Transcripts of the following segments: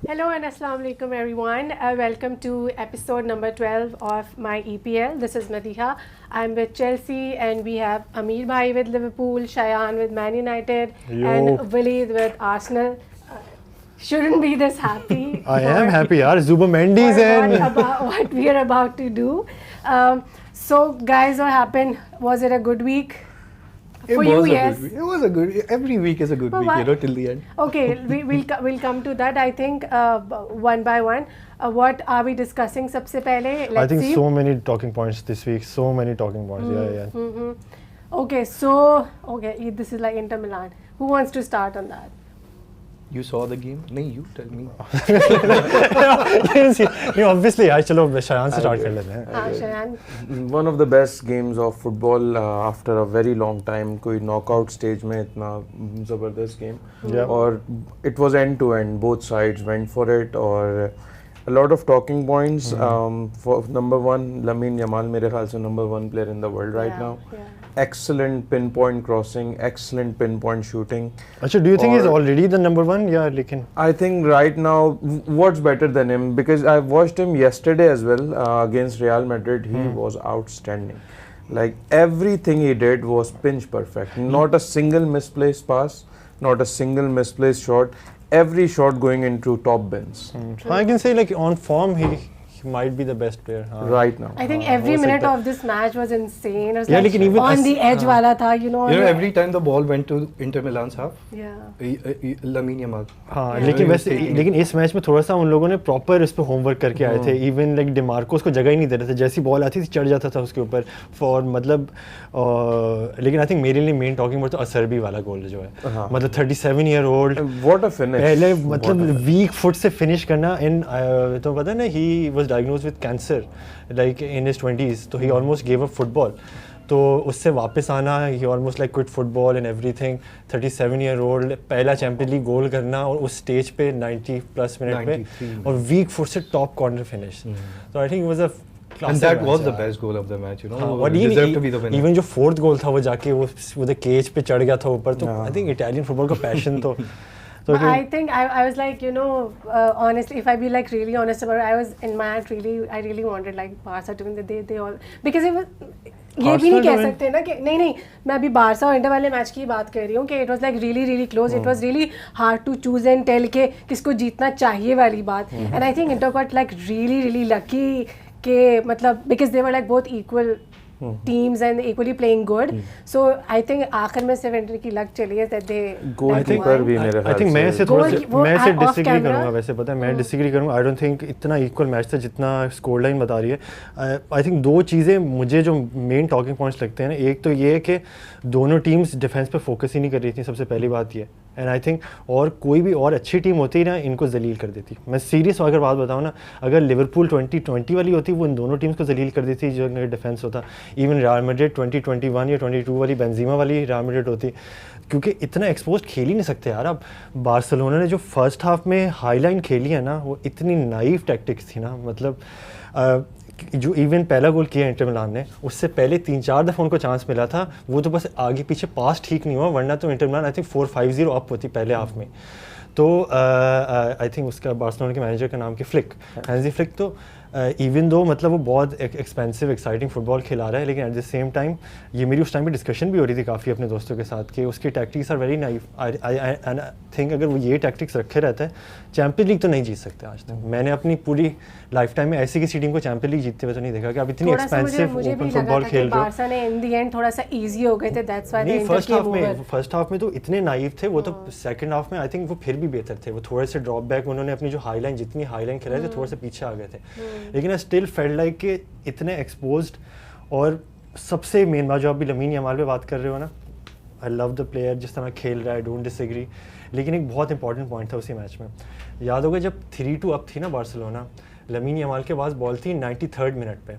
Hello and Assalamu alaikum everyone. Welcome to episode number 12 of my EPL. This is Madiha. I'm with Chelsea and we have Amir Bhai with Liverpool, Shayan with Man United and Willie with Arsenal. Shouldn't be this happy. I am happy, yaar. Zuba Mendy's in. What we are about to do. So guys, what happened? Was it a good week? For you, yes. It was a good. Every week is a good week, till the end. Okay, we'll come to that. I think one by one. What are we discussing? सबसे पहले, let's I think see. so many talking points this week. So many talking points. Yeah. Okay, this is like Inter Milan. Who wants to start on that? You saw the game? No, you tell me. Obviously, यार चलो शायान से start कर लेते हैं. हाँ, Shayan. One of the best games of football after a very long time. कोई knockout stage में इतना ज़बरदस्त game. Yeah. और it was end to end. Both sides went for it और a lot of talking points. For number one, Lamine Yamal मेरे ख्याल से number one player in the world right now. Yeah. Excellent pinpoint crossing, excellent pinpoint shooting. अच्छा, do you think he's already the number one? Yeah, लेकिन. I think right now, what's better than him? Because I watched him yesterday as well against Real Madrid. He was outstanding. Like everything he did was pinch perfect. Not a single misplaced pass, not a single misplaced shot. Every shot going into top bins. I can say like on form he might be the best player. Right now. I think every minute of this match was insane. It was Yeah, like लेकिन even on the edge वाला था, you know. Every time the ball went to Inter Milan's half, Yeah. Lamine Yamal. हाँ, लेकिन वैसे लेकिन इस match में थोड़ा सा उन लोगों ने प्रॉपर इस पे होमवर्क करके आए थे. इवन लाइक डिमार्को उसको जगह ही नहीं दे रहे थे. जैसी बॉल आती थी चढ़ जाता था उसके ऊपर. फॉर मतलब लेकिन आई थिंक मेरे लिए मेन टॉकिंग पॉइंट तो असरबी वाला गोल जो है. मतलब 37 year old. What a finish. पहले मतलब वीक फुट से फिनिश करना. इन तो पता है ना, he was diagnosed with cancer like in his 20s. तो he almost give up football. तो उससे वापस आना, he almost like quit football and everything. 37 year old, पहला चैंपियंस लीग गोल करना और उस स्टेज पे 90 प्लस मिनट पे और वीक फुट से टॉप कॉर्नर फिनिश. तो I think it was a And that was the best goal of the match, you know. He deserved to be the winner. Even जो fourth goal था वो जाके वो cage पे चढ़ गया था ऊपर. तो आई थिंक इटालियन फुटबॉल का पैशन तो I think I was like, you know, honestly, if I be like really honest about it, I was in my heart I really wanted like Barca to win. They all, because it was, ये भी नहीं कह सकते ना कि नहीं मैं अभी बारसा और इंटर वाले मैच की बात कर रही हूँ कि it was like really close. It was really hard to choose and tell के किसको जीतना चाहिए वाली बात. And I think Inter got like really lucky के मतलब because they were like both equal teams and equally playing good. So I think आखिर में सिर्फ इंटर की लक चली है that they गोलकीपर भी मेरे ख्याल से. I think मैं से थोड़ा मैं से डिसएग्री camera? करूँगा. वैसे पता है मैं डिसएग्री करूँगा. आई डोंट थिंक इतना इक्वल मैच था जितना स्कोर लाइन बता रही है. आई थिंक दो चीज़ें मुझे जो मेन टॉकिंग पॉइंट्स लगते हैं ना, एक तो ये है कि दोनों टीम्स डिफेंस पे फोकस ही नहीं कर रही थी. सबसे पहली बात ये. एंड आई थिंक और कोई भी और अच्छी टीम होती ना इनको जलील कर देती. मैं सीरियस अगर बात बताऊँ ना, अगर लिवरपूल 2020 वाली होती वो इन दोनों टीम्स को जलील कर देती जो डिफेंस होता. इवन रियल मैड्रिड 2021 या 22 वाली बेंजीमा वाली रियल मैड्रिड होती. क्योंकि इतना एक्सपोज खेल ही नहीं सकते यार. अब बार्सिलोना ने जो फर्स्ट हाफ में हाईलाइन खेली है ना, वो इतनी नाइव टैक्टिक्स थी ना. मतलब जो इवन पहला गोल किया इंटर मिलान ने, उससे पहले 3-4 दफ़ा उनको चांस मिला था. वो तो बस आगे पीछे पास ठीक नहीं हुआ, वरना तो Inter Milan I think 4-5-0 up होती पहले हाफ में. तो आई थिंक उसका बार्सिलोना के मैनेजर का नाम फ्लिक, हैंजी फ्लिक. तो इवन दो मतलब वो बहुत एक्सपेंसिव एक्साइटिंग फुटबॉल खिला रहा है, लेकिन एट द सेम टाइम ये मेरी उस टाइम पे डिस्कशन भी हो रही थी काफ़ी अपने दोस्तों के साथ कि उसकी tactics are very naive. I think अगर वो ये टैक्टिक्स रखे रहता है चैंपियंस लीग तो नहीं जीत सकते आज तक. मैंने अपनी पूरी लाइफ टाइम में ऐसी किसी टीम को चैंपियंस लीग जीतते हुए तो नहीं देखा कि आप इतनी एक्सपेंसिव ओपन फुटबॉल खेल रहे हो. बार्सा ने इन द एंड थोड़ा सा इजी हो गए थे. दैट्स व्हाई नहीं, फर्स्ट हाफ में तो इतने नाइव थे वो. तो सेकंड हाफ में आई थिंक वो फिर भी बेहतर थे. वो थोड़े से ड्रॉप बैक उन्होंने अपनी जो हाईलाइन जितनी हाईलाइन खेला थे थोड़े से पीछे आ गए थे. लेकिन आई स्टिल फेल्ट लाइक कि इतने एक्सपोज्ड. और सबसे मेन बात जो आप भी लमीन यमाल पे बात कर रहे हो ना, आई लव द प्लेयर जिस तरह खेल रहा है, डोंट डिसएग्री. लेकिन एक बहुत इंपॉर्टेंट पॉइंट था उसी मैच में. याद होगा जब 3-2 अप थी ना बार्सिलोना, लमीन यमाल के पास बॉल थी 93rd मिनट पे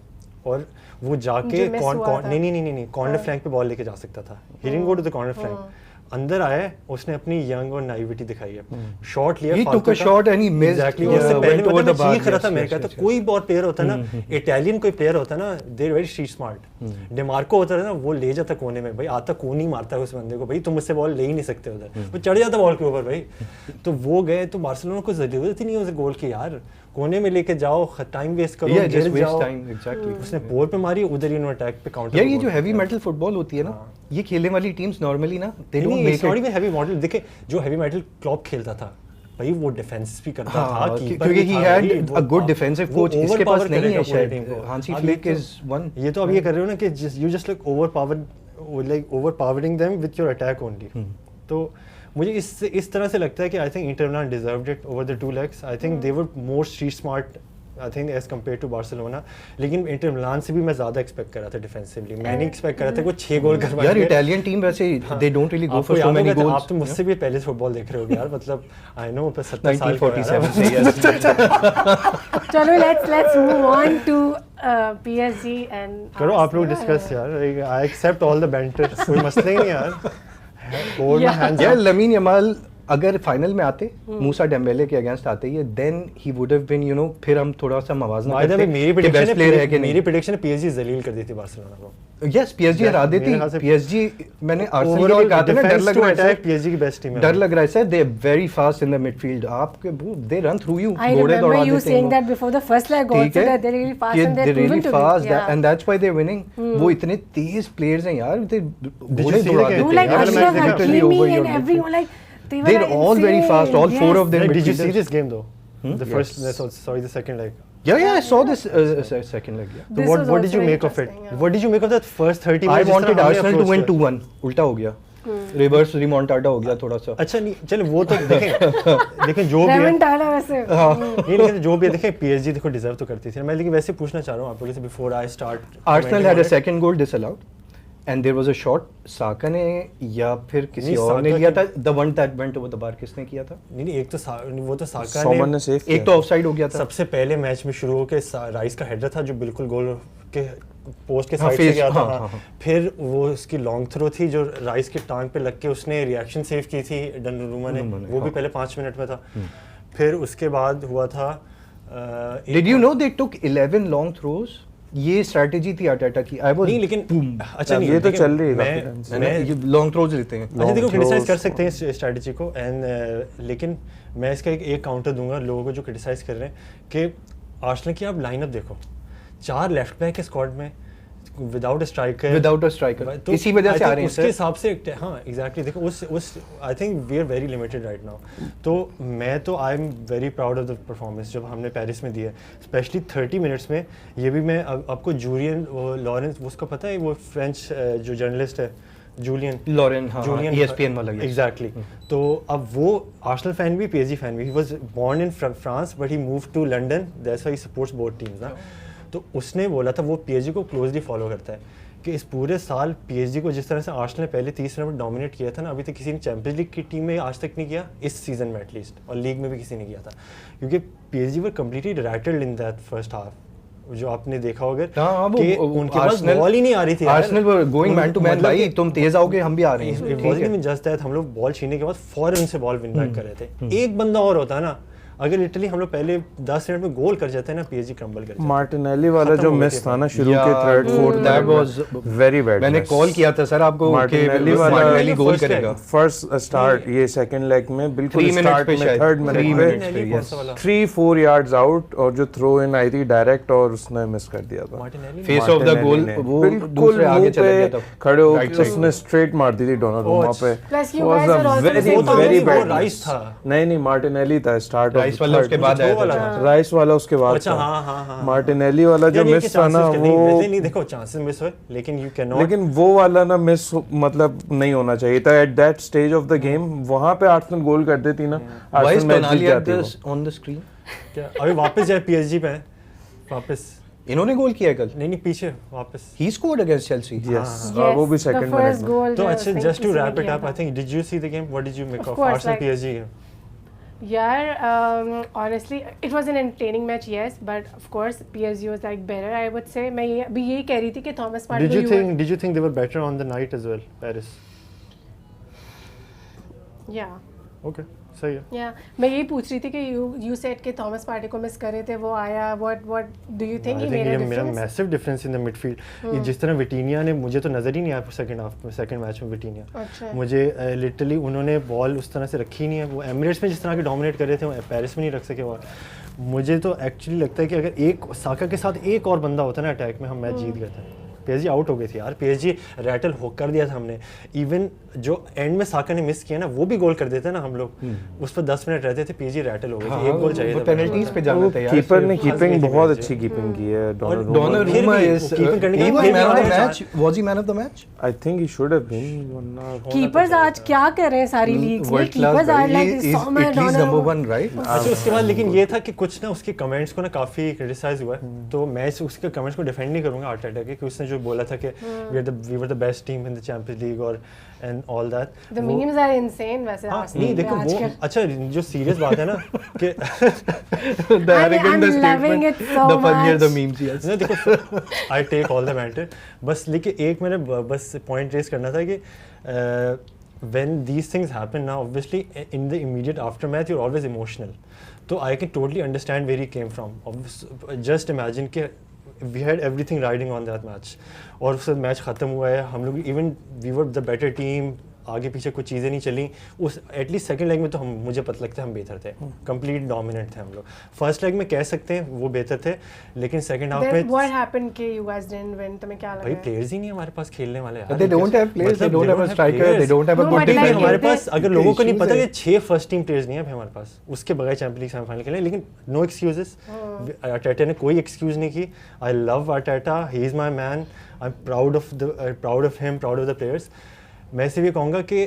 और वो जाके नहीं कॉर्नर फ्लैंक पे बॉल लेके जा सकता था. He didn't go to the corner flank. अंदर आया है, उसने अपनी यंग और नाइविटी दिखाई है, शॉट लिया, He took a shot and he missed. Exactly. Yeah, उससे went पहले over मैं the bar. चीख रहा था, मैं Yes, कहता yes, कोई और प्लेयर होता ना, इटालियन कोई प्लेयर होता ना, दे वेरी स्ट्रीट स्मार्ट, डेमार्को होता ना, वो ले जाता कोने में, भाई आता कोन ही मारता है उस बंदे को, भाई तुम मुझसे बॉल ले ही नहीं सकते उधर, वो चढ़ जाता बॉल के ऊपर भाई। तो वो गए, तो बार्सिलोना को जरूरत ही नहीं है उस गोल की यार, कोने में लेके जाओ, टाइम वेस्ट करो, Yeah, गिर just waste जाओ। time, exactly. उसने बॉल पे मारी, उधर ही उन्होंने अटैक पे काउंटर। यार ये जो हैवी मेटल फुटबॉल होती है ना, ये खेलने वाली टीम्स नॉर्मली ना they don't make it. Heavy model देखे, जो हैवी मेटल क्लॉप खेलता था भाई, वो डिफेंस भी करता था, कीपर क्योंकि भी he था had भाई, a good defensive वो coach, इसके overpower पास नहीं करेगा है पूरी शायद। टीम को। हांसी अब फ्लिक ये तो- is one. ये तो अब ये कर रहे हो ना कि you just like overpowering them with your attack only. तो मुझे इस तरह से लगता है कि I think Inter Milan deserved it over the two legs. I think they were more street smart I think as compare to Barcelona, लेकिन Inter Milan से भी मैं ज़्यादा एक्सपेक्ट कर रहा था डिफेंसिवली। मैं नहीं एक्सपेक्ट कर रहा था कि वो 6 गोल करवाएंगे। यार इटालियन टीम वैसे they don't really go for so many goals. आप तो मुझसे भी पहले फुटबॉल देख रहे हो यार, मतलब आई नो 70 साल 1947 से yes. चलो let's move on to PSG and करो आप लोग डिस्कस यार, I accept all the banter, कोई मसला ही नहीं यार। Hold my hands यार up. लमीन यमाल अगर फाइनल में आते, मूसा डेम्बेले के अगेंस्ट आते ये, then he would have been, you know, फिर हम थोड़ा सा मवाजना By the way, करते मेरी कि बेस्ट प्लेयर है कि मेरी नहीं। प्रेडिक्शन है PSG जलील कर दी थी बार्सिलोना को। यस PSG हरा देती। मेरे ख्याल से PSG मैंने आर्सेनल के Overall लिए कहा था ना, डर defense लग to रहा है attack PSG की बेस्ट टीम है। डर लग रहा है sir, they very fast in the midfield, आपके they run through you, I घोड़े दौड़ा remember you देते हैं saying वो। that before the first leg ठीक also, है that they're really fast कि and they're they're really proven to fast be. Yeah. and that's why they're winning. वो इतने तेज प्लेयर्स हैं यार, they घोड़े see दौड़ा the देते game? No, like हैं यार, Ashraf literally Hakimi over your and midfield. everyone, like they were They're all very insane. fast, all four of them. Like, did you see midfielders. this game though? The first, sorry, the second leg. Yeah, I saw this second leg. Yeah. So This was what did also you very make of it? interesting, yeah. What did you make of that first 30 I minutes? wanted Arsenal to win 2-1. उल्टा हो गया, reverse रिमोंटाडा हो गया थोड़ा सा। अच्छा नहीं, चलो वो तो देखें जो भी है, Remontada वैसे. नहीं लेकिन जो भी है देखें, PSG देखो डिजर्व तो करती थी। मैं लेकिन वैसे पूछना चाह रहा हूँ आप लोगों से before I start, Arsenal had a second goal disallowed and there was a shot, साका ने या फिर किसी नहीं, और ने साका लिया की- था, the one that went over the bar, किसने किया था? नहीं एक तो वो तो साका सोमन ने ने सेव एक तो ऑफसाइड हो गया था। सबसे पहले मैच में शुरू होकर राइस का हेडर था जो बिल्कुल गोल के पोस्ट के हाँ, साइड से face, गया था। हाँ, हाँ। फिर वो उसकी लॉन्ग थ्रो थी जो राइस के टांग पे लग के उसने रिएक्शन सेव की थी डन्नुरुमा ने, वो भी पहले 5 मिनट में था। फिर उसके बाद हुआ था Did you know they took 11 long throws? ये स्ट्रैटेजी थी आर्टेटा की। I was नहीं लेकिन अच्छा नहीं ये तो लेकिन चल रही है मैं- काफी time से। मैं लॉन्ग थ्रोज लेते हैं। अच्छा देखो Long क्रिटिसाइज throws, कर सकते हैं इस स्ट्रैटेजी को एंड लेकिन मैं इसका एक काउंटर दूंगा लोगों को जो क्रिटिसाइज कर रहे हैं कि आर्सेनल की आप लाइनअप देखो, 4 लेफ्ट बैक है स्क्वाड में without a striker, without a striker, इसी वजह से आ रहे हैं उसके सर। हिसाब से हाँ एग्जैक्टली देखो उस I think we are very limited right now. तो मैं तो I am very proud of the performance जब हमने पेरिस में दिया, स्पेशली 30 मिनट्स में। ये भी मैं आपको जूलियन लॉरेंस, उसका पता है वो फ्रेंच जो जर्नलिस्ट है जूलियन लॉरेन, हाँ, ESPN वाला। एग्जैक्टली। तो अब वो आर्सेनल फैन भी PSG फैन भी, he was born in France but he moved to London, that's why he supports both teams ना। तो उसने बोला था वो PSG को क्लोजली फॉलो करता है कि इस पूरे साल PSG को जिस तरह से आर्सेनल ने पहले 30 मिनट में डोमिनेट किया था ना, अभी तक किसी ने चैंपियंस लीग की टीम में आज तक नहीं किया, इस सीजन में एटलीस्ट, और लीग में भी किसी ने किया था, क्योंकि PSG were completely rattled in that first half. जो आपने देखा होगा हाँ, कि उनके पास बॉल ही नहीं आ रही थी। Arsenal were going man to man, भाई तुम तेज आओगे हम भी आ रहे हैं। It wasn't even just that, हम लोग बॉल छीनने के बाद फौरन से बॉल विन बैक कर रहे थे। एक बंदा और होता ना, अगर लिटरली हम लोग पहले 10 मिनट में गोल कर जाते हैं ना, PSG क्रम्बल कर जाती। मार्टिनेली वाला खत्म जो हो गई मिस थी था ना शुरू के third fourth, that was very bad. मैंने कॉल किया था सर आपको कि मार्टिनेली वाला मार्टिनेली गोल first करेगा। फर्स्ट स्टार्ट ये सेकंड लेग में बिल्कुल 3 मिनट स्टार्ट पे में शायद, थर्ड 3 मिनट मिनट पे पे, yes। 3-4 यार्ड्स आउट, और जो थ्रो इन आई थी डायरेक्ट और उसने मिस कर दिया था। Martinelli face of the goal Martinelli ने वो बिल्कुल दूसरे आगे मुंह चले गया पे था, खड़े right होकर side। उसने स्ट्रेट मार दी थी डोनारुमा पे। Plus you Was guys a are also very, the same very team. bad rice miss। था। नहीं मार्टिनेली था स्टार्ट, राइस वाला उसके बाद आया था। राइस वाला उसके बाद अच्छा, था। हाँ। मार्टिनेली वाला जो यार, ये मिस कि था ना chances के वो, वैसे नहीं देखो चांसेस मिस हुए, लेकिन यू कैन नॉट, लेकिन वो वाला ना मिस मतलब नहीं होना चाहिए था at that stage of the game. वहां पे आर्सेनल गोल कर देती ना, Why is Arsenal match Jeet Tonali at जाती this on the screen? क्या अभी वापस जाए PSG पे वापस, इन्होंने गोल किया है कल। नहीं पीछे वापस। He scored against Chelsea. Yes Yes, वो भी the सेकंड first मिनट में। goal तो जो अच्छा उसने जस्ट टू किसी ने रैप इट किया अप, था। I think did you see the game, what did you make Of of course, Arsenal like- PSG? यार honestly it was an entertaining match, yes, but of course PSG was like better, I would say. मैं ये अभी यही कह रही थी कि Thomas party Did you think they were better on the night as well, Paris? या okay सही है। या मैं यही पूछ रही थी कि यू सेड कि थॉमस पार्टी को मिस करे थे, वो आया, what do you think he made a मेरा difference? Massive difference in the midfield. जिस तरह विटीनिया ने, मुझे तो नज़र ही नहीं आया सेकंड हाफ में, सेकंड मैच में विटीनिया, अच्छा। मुझे लिटरली उन्होंने बॉल उस तरह से रखी नहीं है। वो एमिरेट्स में जिस तरह के डोमिनेट कर रहे थे वो पेरिस में नहीं रख सके बॉल। मुझे तो एक्चुअली लगता है कि अगर एक साका के साथ एक और बंदा होता ना अटैक में, हम मैच जीत गए थे। PSG आउट हो गई थी यार, PSG रैटल हो कर दिया था हमने। इवन जो एंड में साका ने मिस किया ना, वो भी गोल कर देते ना हम लोग। उस पर 10 मिनट रहते थे, PSG रैटल हो गई थी, एक गोल चाहिए था। पेनल्टीज पे जाना था यार। कीपर ने कीपिंग बहुत अच्छी कीपिंग की है। Donnarumma is कीपिंग करने he का was फिर भी man of the हमारे match. Was he man of the match? I think he should have been. Keepers आज क्या कर रहे हैं सारी लीग्स में? World class keepers are guy. Like He is Sommer, Italy's number Donnarumma. one, right? अच्छा उसके बाद लेकिन ये था कि कुछ ना उसके कमेंट्स को ना काफ़ी क्रिटिसाइज हुआ है, तो मैं उसके कमेंट्स को डिफेंड नहीं करूँगा आर्टेटा के, कि उसने जो बोला था कि we were the best team in the Champions League और and all that. The memes are insane वैसे हाँ Arsenal नहीं पे देखो वो आजकल। अच्छा जो सीरियस बात है ना कि The arrogant I'm loving statement. it so The funnier the much. memes, yes. नहीं देखो I take all the banter, बस लेकिन एक मैंने बस पॉइंट रेस करना था कि when these things happen now, obviously in the immediate aftermath you're always emotional, so I can totally understand where he came from. Just imagine कि we had everything riding on that match और उससे match ख़त्म हुआ है, हम लोग even we were the better team, आगे पीछे कुछ चीज़ें नहीं चली उस एटलीस्ट सेकंड लेग में, तो हम मुझे पता लगता है हम बेहतर थे, कंप्लीट डोमिनेंट थे हम लोग। फर्स्ट लेग में कह सकते हैं वो बेहतर थे, लेकिन सेकंड हाफ में What happened कि you guys didn't win? तुम्हें क्या लगा? भाई प्लेयर्स ही नहीं हमारे पास खेलने वाले यार। But they don't have players. They मतलब don't have a striker. players। They don't have a No, good but like defender. हमारे कहते पास अगर इनके लोगों को नहीं issues पता है। कि 6 फर्स्ट टीम प्लेयर्स नहीं है अभी हमारे पास, उसके बगैर चैंपियंस लीग सेमीफाइनल खेले, लेकिन नो एक्सक्यूजेस। आर्टेटा ने कोई एक्सक्यूज नहीं की। I love Arteta, he is my man, I am proud of him, proud of the players. मैं सिर्फ ये कहूँगा कि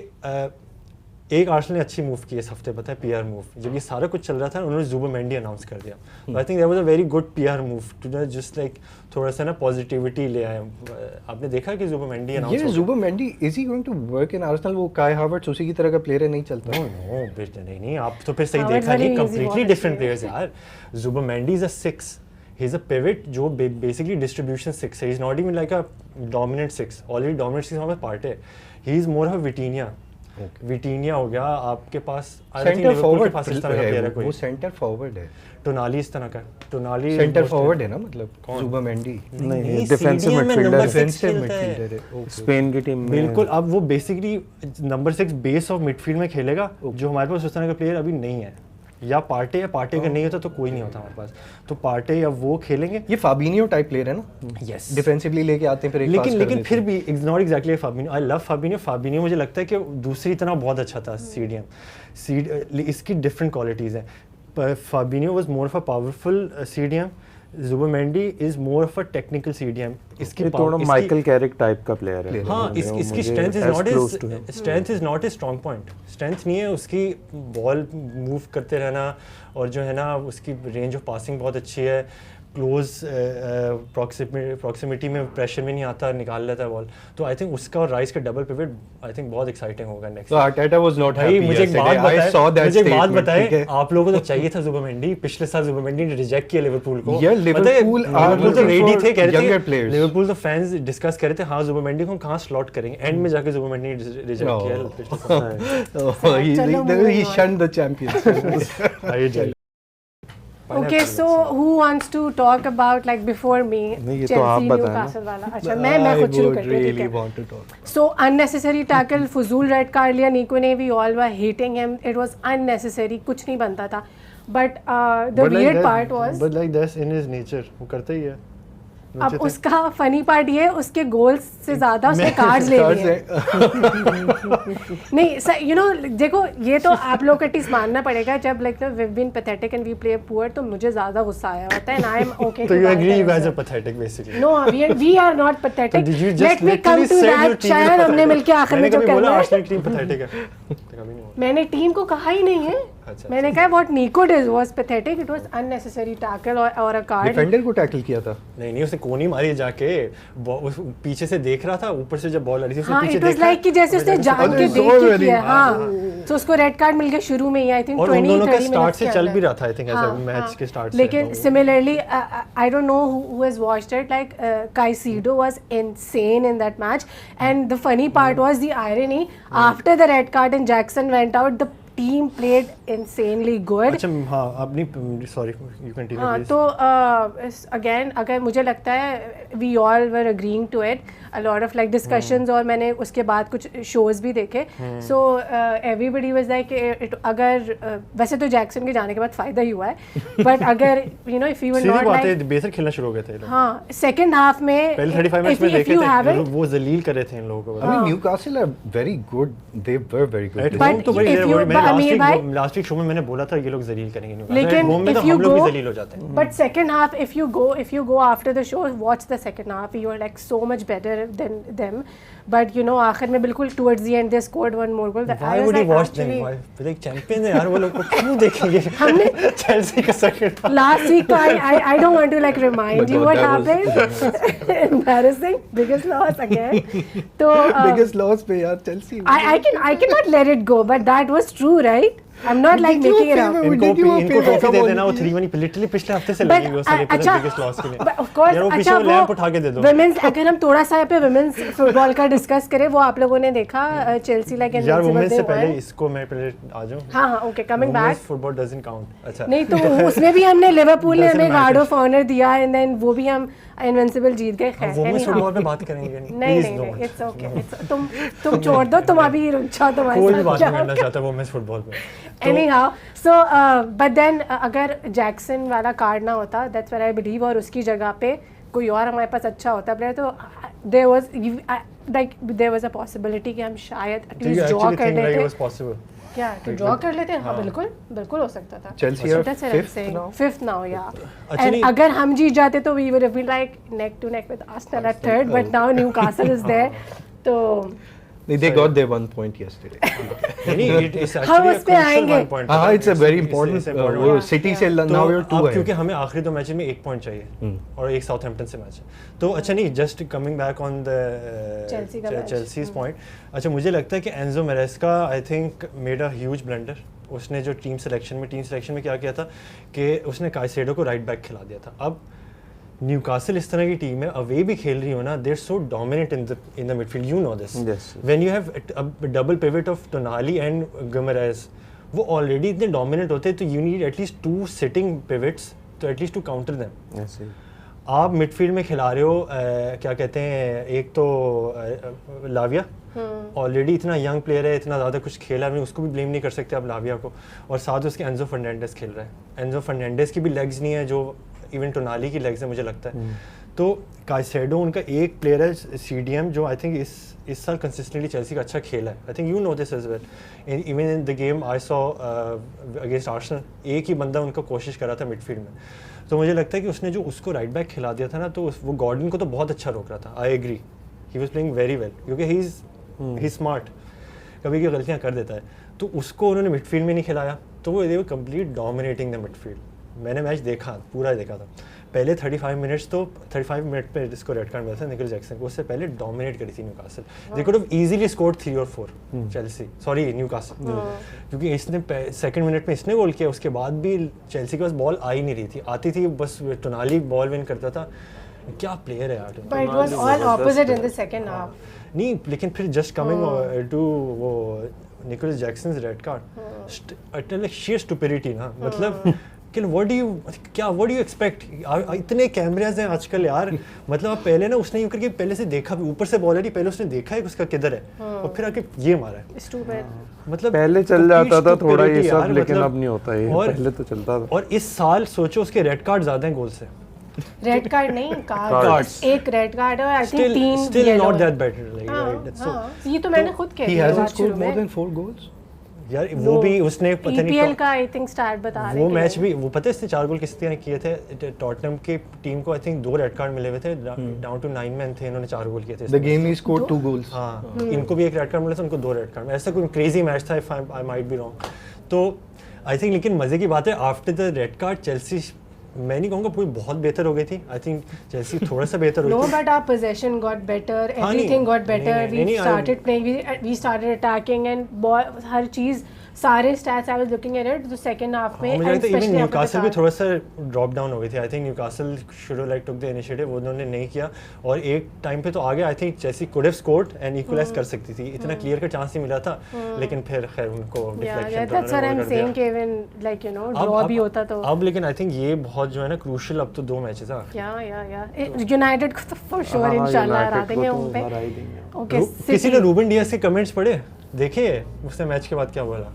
एक आर्सेनल ने अच्छी मूव की इस हफ्ते, पता है, पीआर मूव। जब ये सारा कुछ चल रहा था उन्होंने ज़ुबमेंडी अनाउंस कर दिया। I think that was a very good PR move to just like थोड़ा सा ना पॉजिटिविटी ले आए। आपने देखा कि ज़ुबमेंडी अनाउंस ये Zubimendi, is he going to work in Arsenal? वो Kai Havertz उसी की तरह का प्लेयर है, नहीं चलता। नो बेटा नहीं, आप तो फिर सही Havertz देखा very नहीं, easy, कंप्लीटली बहुत डिफरेंट अच्छे प्लेयर्स यार। Zubimendi is a 6, he is a pivot जो बेसिकली डिस्ट्रीब्यूशन 6 है, he is not even like a dominant 6, already dominant 6 हमारे पार्ट है। He is more of a विटीनिया। विटीनिया हो गया आपके पास, सेंटर फॉरवर्ड पास इस तरह का प्लेयर है कोई, वो सेंटर फॉरवर्ड है। टोनाली इस तरह का, टोनाली सेंटर फॉरवर्ड है ना, मतलब कौन? Zubimendi नहीं, डिफेंसिव मिडफील्डर, डिफेंसिव मिडफील्डर है। Okay. स्पेन की टीम में बिल्कुल। अब वो basically number 6 base of midfield में खेलेगा, जो हमारे पास उस तरह का प्लेयर अभी नहीं है। या पार्टे का नहीं होता तो कोई नहीं होता हमारे पास, तो पार्टे या वो खेलेंगे। ये फाबिनियो टाइप प्लेयर है ना, यस डिफेंसिवली लेके आते हैं फिर एक लेकिन फिर भी it's not exactly फाबिनियो। I love फाबिनियो मुझे लगता है कि दूसरी तरह बहुत अच्छा था। सीडीएम इसकी डिफरेंट क्वालिटीज़ हैं, पर फाबिनियो was more of a powerful CDM, Zubimendi is more of a technical CDM. इसकी थोड़ा माइकल कैरिक टाइप का प्लेयर है। हाँ, इसकी strength is not a strong point. Strength नहीं है उसकी, बॉल मूव करते रहना, और जो है ना उसकी रेंज ऑफ पासिंग बहुत अच्छी है, क्लोज प्रॉक्सिमिटी में प्रेशर में नहीं आता, निकाल लेता है बॉल। तो आई थिंक उसका और राइस का डबल पिवट आई थिंक बहुत एक्साइटिंग होगा next. So Arteta was not happy. मुझे एक बात yesterday. I saw that मुझे एक बात statement, बताएं, ठीक है? आप लोगों को तो चाहिए था ज़ुबिमेंडी। पिछले साल ज़ुबिमेंडी ने रिजेक्ट किया लिवरपूल को। Yeah, Liverpool are लिवरपूल तो looking रेडी for थे, कह रहे younger थे players. लिवरपूल तो फैंस डिस्कस कर रहे थे, हाँ ज़ुबिमेंडी को हम कहाँ स्लॉट करेंगे। एंड में जाके ज़ुबिमेंडी ने रिजेक्ट No. किया पिछले साल। Oh, चलो, he moving on. shunned the champions. आइए जाइए। Okay, so who wants to talk about like before me? नहीं, ये तो आप Chelsea, बताएं ना। Newcastle वाला। अच्छा मैं खुद शुरू करती हूँ, ठीक really है। want to talk. So unnecessary tackle, फजूल रेड कार्ड लिया निको ने, we all were hating him. It was unnecessary, कुछ नहीं बनता था. But the weird part was, But like that's in his nature, वो करता ही है। अब उसका फनी पार्ट ये है, उसके गोल्स से ज्यादा उसने कार्ड्स ले लिए। नहीं यू नो देखो, ये तो आप लोग एटलीस्ट मानना पड़ेगा, जब like we been pathetic and we play poor तो मुझे ज्यादा गुस्सा आया होता है, एंड आई एम ओके। तो you agree you guys are pathetic basically? No, we are not pathetic. Did you just Let me come literally to say your that. team is शायद हमने pathetic? मिलके आखिर में मैंने जो कभी बोला करना है, आर्सेनल की टीम pathetic है? कभी नहीं बोला। मैंने टीम को कहा ही नहीं है। अच्छा, मैंने कहा व्हाट निको did was pathetic, it was unnecessary tackle और अ कार्ड। डिफेंडर को टैकल किया था। नहीं उसने कोनी मारी जाके, पीछे से देख रहा था, ऊपर से जब बॉल आ रही थी उसने हाँ, पीछे इट वाज देखा। लाइक कि जैसे उसने जान के so देख के very- किया। हाँ तो उसको रेड कार्ड मिल गया शुरू में ही, आई थिंक और उन 20-30 दोनों का मिनट्स स्टार्ट से के चल अंदर। भी रहा था आई थिंक हाँ, मैच हाँ। के स्टार्ट से। लेकिन similarly I don't know who has watched it, like Caicedo was insane in that match, and the funny part was the irony after the red card and Jackson went out, the team played insanely good. अच्छा हाँ अपनी sorry you continue हाँ please. तो again अगर मुझे लगता है we all were agreeing to it, a lot of like discussions, और मैंने उसके बाद कुछ शोज भी देखे, सो एवरीबडी वाज लाइक अगर वैसे तो जैक्सन के जाने के बाद फ़ायदा ही हुआ है, बट अगर you know if you were Sidhi not बात है लाइक बेहतर खेलना शुरू हो गए थे ये लोग। हाँ सेकंड हाफ में पहले 35 मिनट्स में if देखे you थे haven't- वो जलील कर रहे थे इन लोगों को। I mean, Newcastle are very good. They were very good. At But home तो बड़ी if देर you- मैंने Amir भाई- लास्ट वीक शो में मैंने बोला था ये लोग जलील करेंगे Newcastle। लेकिन At home में तो if you हम लोग भी go- जलील हो जाते हैं। But second half, if you go after the show, watch the second half. You are like so much better than them. But you know, आखिर में बिल्कुल towards the end they scored one more goal. Why would you watch them? Why? Like champions है यार वो लोग को क्यों देखेंगे? Chelsea का second half। Last week, I don't want to like remind My you God, what that happened. Embarrassing, biggest loss again. So Biggest loss पे यार Chelsea. I cannot let it go. But that was true, right? I'm not like Did you making it favor- up. We इनको did you a इनको favor, trophy come they on, देना वो please. 3-1 literally पिछले हफ्ते से But, लगी हुई वो साले अच्छा, बिगेस्ट लॉस के लिए। but of course, यार वो पीछे अच्छा वो लैंप उठा के दे दो। women's अगर हम थोड़ा सा पे women's फुटबॉल का डिस्कस करें, वो आप लोगों ने देखा चेल्सी लाइक यार वुमेन्स से पहले इसको मैं पहले आ जाऊं। हाँ हाँ okay coming back. Football doesn't count. अच्छा नहीं तो उसमें भी हमने लिवरपूल ने Doesn't हमें गार्ड matter. ऑफ ऑनर दिया एंड देन वो भी हम इनविंसिबल जीत गए। खैर वुमेन्स anyhow. फुटबॉल पे बात करेंगे नहीं प्लीज नहीं नहीं डोंट। इट्स ओके तुम छोड़ दो, तुम अभी रुझा तुम्हारे कोई भी बात नहीं साथ करना चाहता वुमेन्स फुटबॉल पे। anyhow so but then अगर जैक्सन वाला कार्ड ना होता दैट्स व्हाट आई बिलीव, और उसकी जगह पे कोई और हमारे पास अच्छा होता प्लेयर, तो there was like there was a possibility कि हम शायद Do you at least draw actually कर think like it लेते। was possible? क्या टू ड्रॉ कर लेते? हाँ बिल्कुल बिल्कुल हो सकता था। Chelsea are That's what I'm fifth saying. now? Fifth now, yeah. अच्छा And नहीं- अगर हम जीत जाते तो we would have been like neck to neck with Arsenal at third, but now Newcastle is there. तो They got their 1 point yesterday. नहीं it is हम actually a उस पे crucial आएंगे। 1 point। हाँ, it's a very It's important. important वो one। City से Yeah. now we're तो 2 अब ahead. क्योंकि हमें आखिरी 2 मैचेस में 1 पॉइंट चाहिए और एक साउथहैम्पटन से मैच है, तो अच्छा नहीं just coming back on the Chelsea का match. Chelsea's point. अच्छा मुझे लगता है कि Enzo Maresca I think made a huge blunder. उसने जो टीम सिलेक्शन में क्या किया था कि उसने काइसेडो को राइट बैक खिला दिया था। अब न्यूकासल इस तरह की टीम है, अवे भी खेल रही हो ना, there so dominate in the midfield, you know this. Yes. When you have double pivot of Tonali and Guimarães, वो ऑलरेडी इतने डोमिनेट होते हैं, तो you need at least 2 sitting pivots तो at least to counter them. Yes, yes. आप midfield में खिला रहे हो क्या कहते हैं, एक तो लाविया ऑलरेडी इतना यंग प्लेयर है, इतना ज़्यादा कुछ खेला नहीं, उसको भी ब्लेम नहीं कर सकते आप लाविया को, और साथ उसके एंजो फर्नांडिस खेल रहा है। एंजो फर्नांडिस की भी लेग्स नहीं है जो इवन टोनाली की लेग्स है मुझे लगता है। तो काइसेडो उनका एक प्लेयर है CDM जो आई थिंक इस साल कंसिस्टेंटली चेल्सी का अच्छा खेला है। I think you know this as well, even in the game I saw against Arsenal, एक ही बंदा उनका कोशिश कर रहा था मिडफील्ड में। तो मुझे लगता है कि उसने जो उसको राइट बैक खिला दिया था ना, तो वो गॉर्डन को तो बहुत अच्छा रोक रहा था। I agree, he was playing very well, क्योंकि ही इज स्मार्ट, कभी की गलतियाँ कर देता है, तो उसको उन्होंने मिडफील्ड में नहीं खिलाया, तो वो दे वर कंप्लीट डोमिनेटिंग द मिडफील्ड। मैंने मैच देखा, पूरा देखा था, पहले 35 मिनट्स तो 35 मिनट पे जिसको रेड कार्ड मिला था निकल जैक्सन को, उससे पहले डोमिनेट करी थी Newcastle. They could have easily scored 3 और 4 चेल्सी, सॉरी न्यूकासल, क्योंकि इसने सेकंड मिनट में इसने गोल किया, उसके बाद भी चेल्सी के पास बॉल आ ही नहीं रही थी, आती थी बस टोनाली बॉल विन करता था। क्या प्लेयर है यार, but it was all opposite in the second half. नहीं लेकिन फिर जस्ट कमिंग टू वो Nicolas Jackson's red card, like sheer stupidity ना, मतलब कि व्हाट डू यू एक्सपेक्ट, इतने कैमरास हैं आजकल यार, मतलब आप पहले ना उसने यूं करके पहले से देखा भी, ऊपर से बॉल आई पहले उसने देखा है उसका किधर है, और फिर आके ये मारा है। Stupid. मतलब पहले चल जाता था थोड़ा ये stupidity सब, यार, लेकिन मतलब- अब नहीं होता ये, और- पहले तो चलता था। और इस साल सोचो उसके रेड कार्ड ज्यादा हैं गोल से, रेड कार्ड नहीं Cards. एक रेड कार्ड है और I think 3 still not that better, like, right, that's so- हाँ, ये तो मैंने खुद कह He दिया hasn't बात शुरू scored more में। than 4 goals. यार वो भी उसने पता नहीं EPL का आई थिंक स्टार्ट बता रहे वो थे मैच भी, वो पता है इसने 4 गोल किस तरह किए थे, टॉटनहम की टीम को आई थिंक 2 रेड कार्ड मिले हुए थे, डाउन टू 9 मैन थे, इन्होंने 4 गोल किए थे इस The मैच game में। he scored 2 goals. हाँ इनको भी एक रेड कार्ड मिला था, उनको 2 रेड कार्ड, ऐसा कोई क्रेजी मैच था, if I might be wrong. तो आई थिंक लेकिन मजे की बात है, after the red card Chelsea, मैं नहीं कहूँगा पूरी बहुत बेहतर हो गई थी, आई थिंक चेल्सी थोड़ा सा बेहतर No, हुई थी। but our possession got better. हाँ, Everything नहीं, got better. नहीं, We नहीं, started playing. We started attacking and हर चीज़ सारे stats I was looking at it, जो second half में, मुझे and लगता है even especially after Newcastle the भी car. थोड़ा सा ड्रॉप डाउन हो गई थी. I think Newcastle should have like took the initiative, वो उन्होंने नहीं किया और एक टाइम पे तो आगे I think Chelsea could have scored and equalise कर सकती थी. इतना क्लियर का चांस नहीं मिला था, लेकिन फिर खैर उनको Yeah, that's what I'm saying कि even like you know draw भी होता तो. अब लेकिन आई थिंक ये बहुत जो है ना क्रूशियल, अब तो 2 मैचेस आ. Yeah. United को तो for sure इंशाल्लाह हरा देंगे उन पे. Okay. किसी ने रूबन डियास के कमेंट्स पढ़े, देखे उसने मैच के बाद क्या बोला?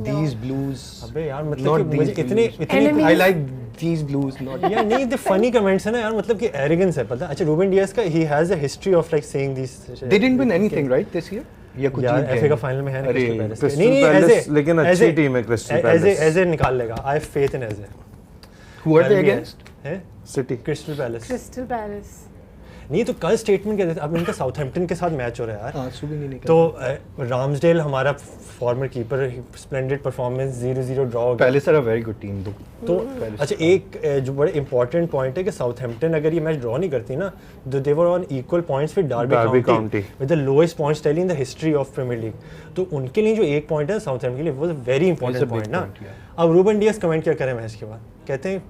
These blues. अबे यार Not मतलब कि मुझे these इतने Enemies. I like these blues, not. यार नहीं, the funny comments है ना यार, मतलब कि arrogance है, पता है? अच्छा रूबन डियास का he has a history of like saying these. They didn't win anything, right, this year? या कुछ यार जीत FA गए? का फाइनल में है ना अरे, क्रिस्टल पैलेस. Crystal Palace, लेकिन अच्छी टीम है Crystal Palace. एजे निकाल लेगा. I have faith in AJ. Who are they against? है City. Crystal palace. Crystal Palace. नहीं तो कल स्टेटमेंट कहते थे, अब इनका साउथहैम्पटन के साथ मैच हो रहा है यार. आंसू भी नहीं निकल. तो राम्सडेल हमारा farmer keeper, splendid performance, 0-0 draw हो गया. Palace are a very good team though. तो अच्छा एक जो बड़े इंपॉर्टेंट पॉइंट है कि साउथहैम्पटन अगर ये मैच ड्रॉ नहीं करती ना, तो they were on equal points with Derby County with the lowest points tally in the history of Premier League. तो उनके लिए जो एक पॉइंट है साउथहैम्पटन के लिए, वो वेरी इंपॉर्टेंट पॉइंट ना. अब रूबन डियास कमेंट क्या करें मैच के बाद, कहते हैं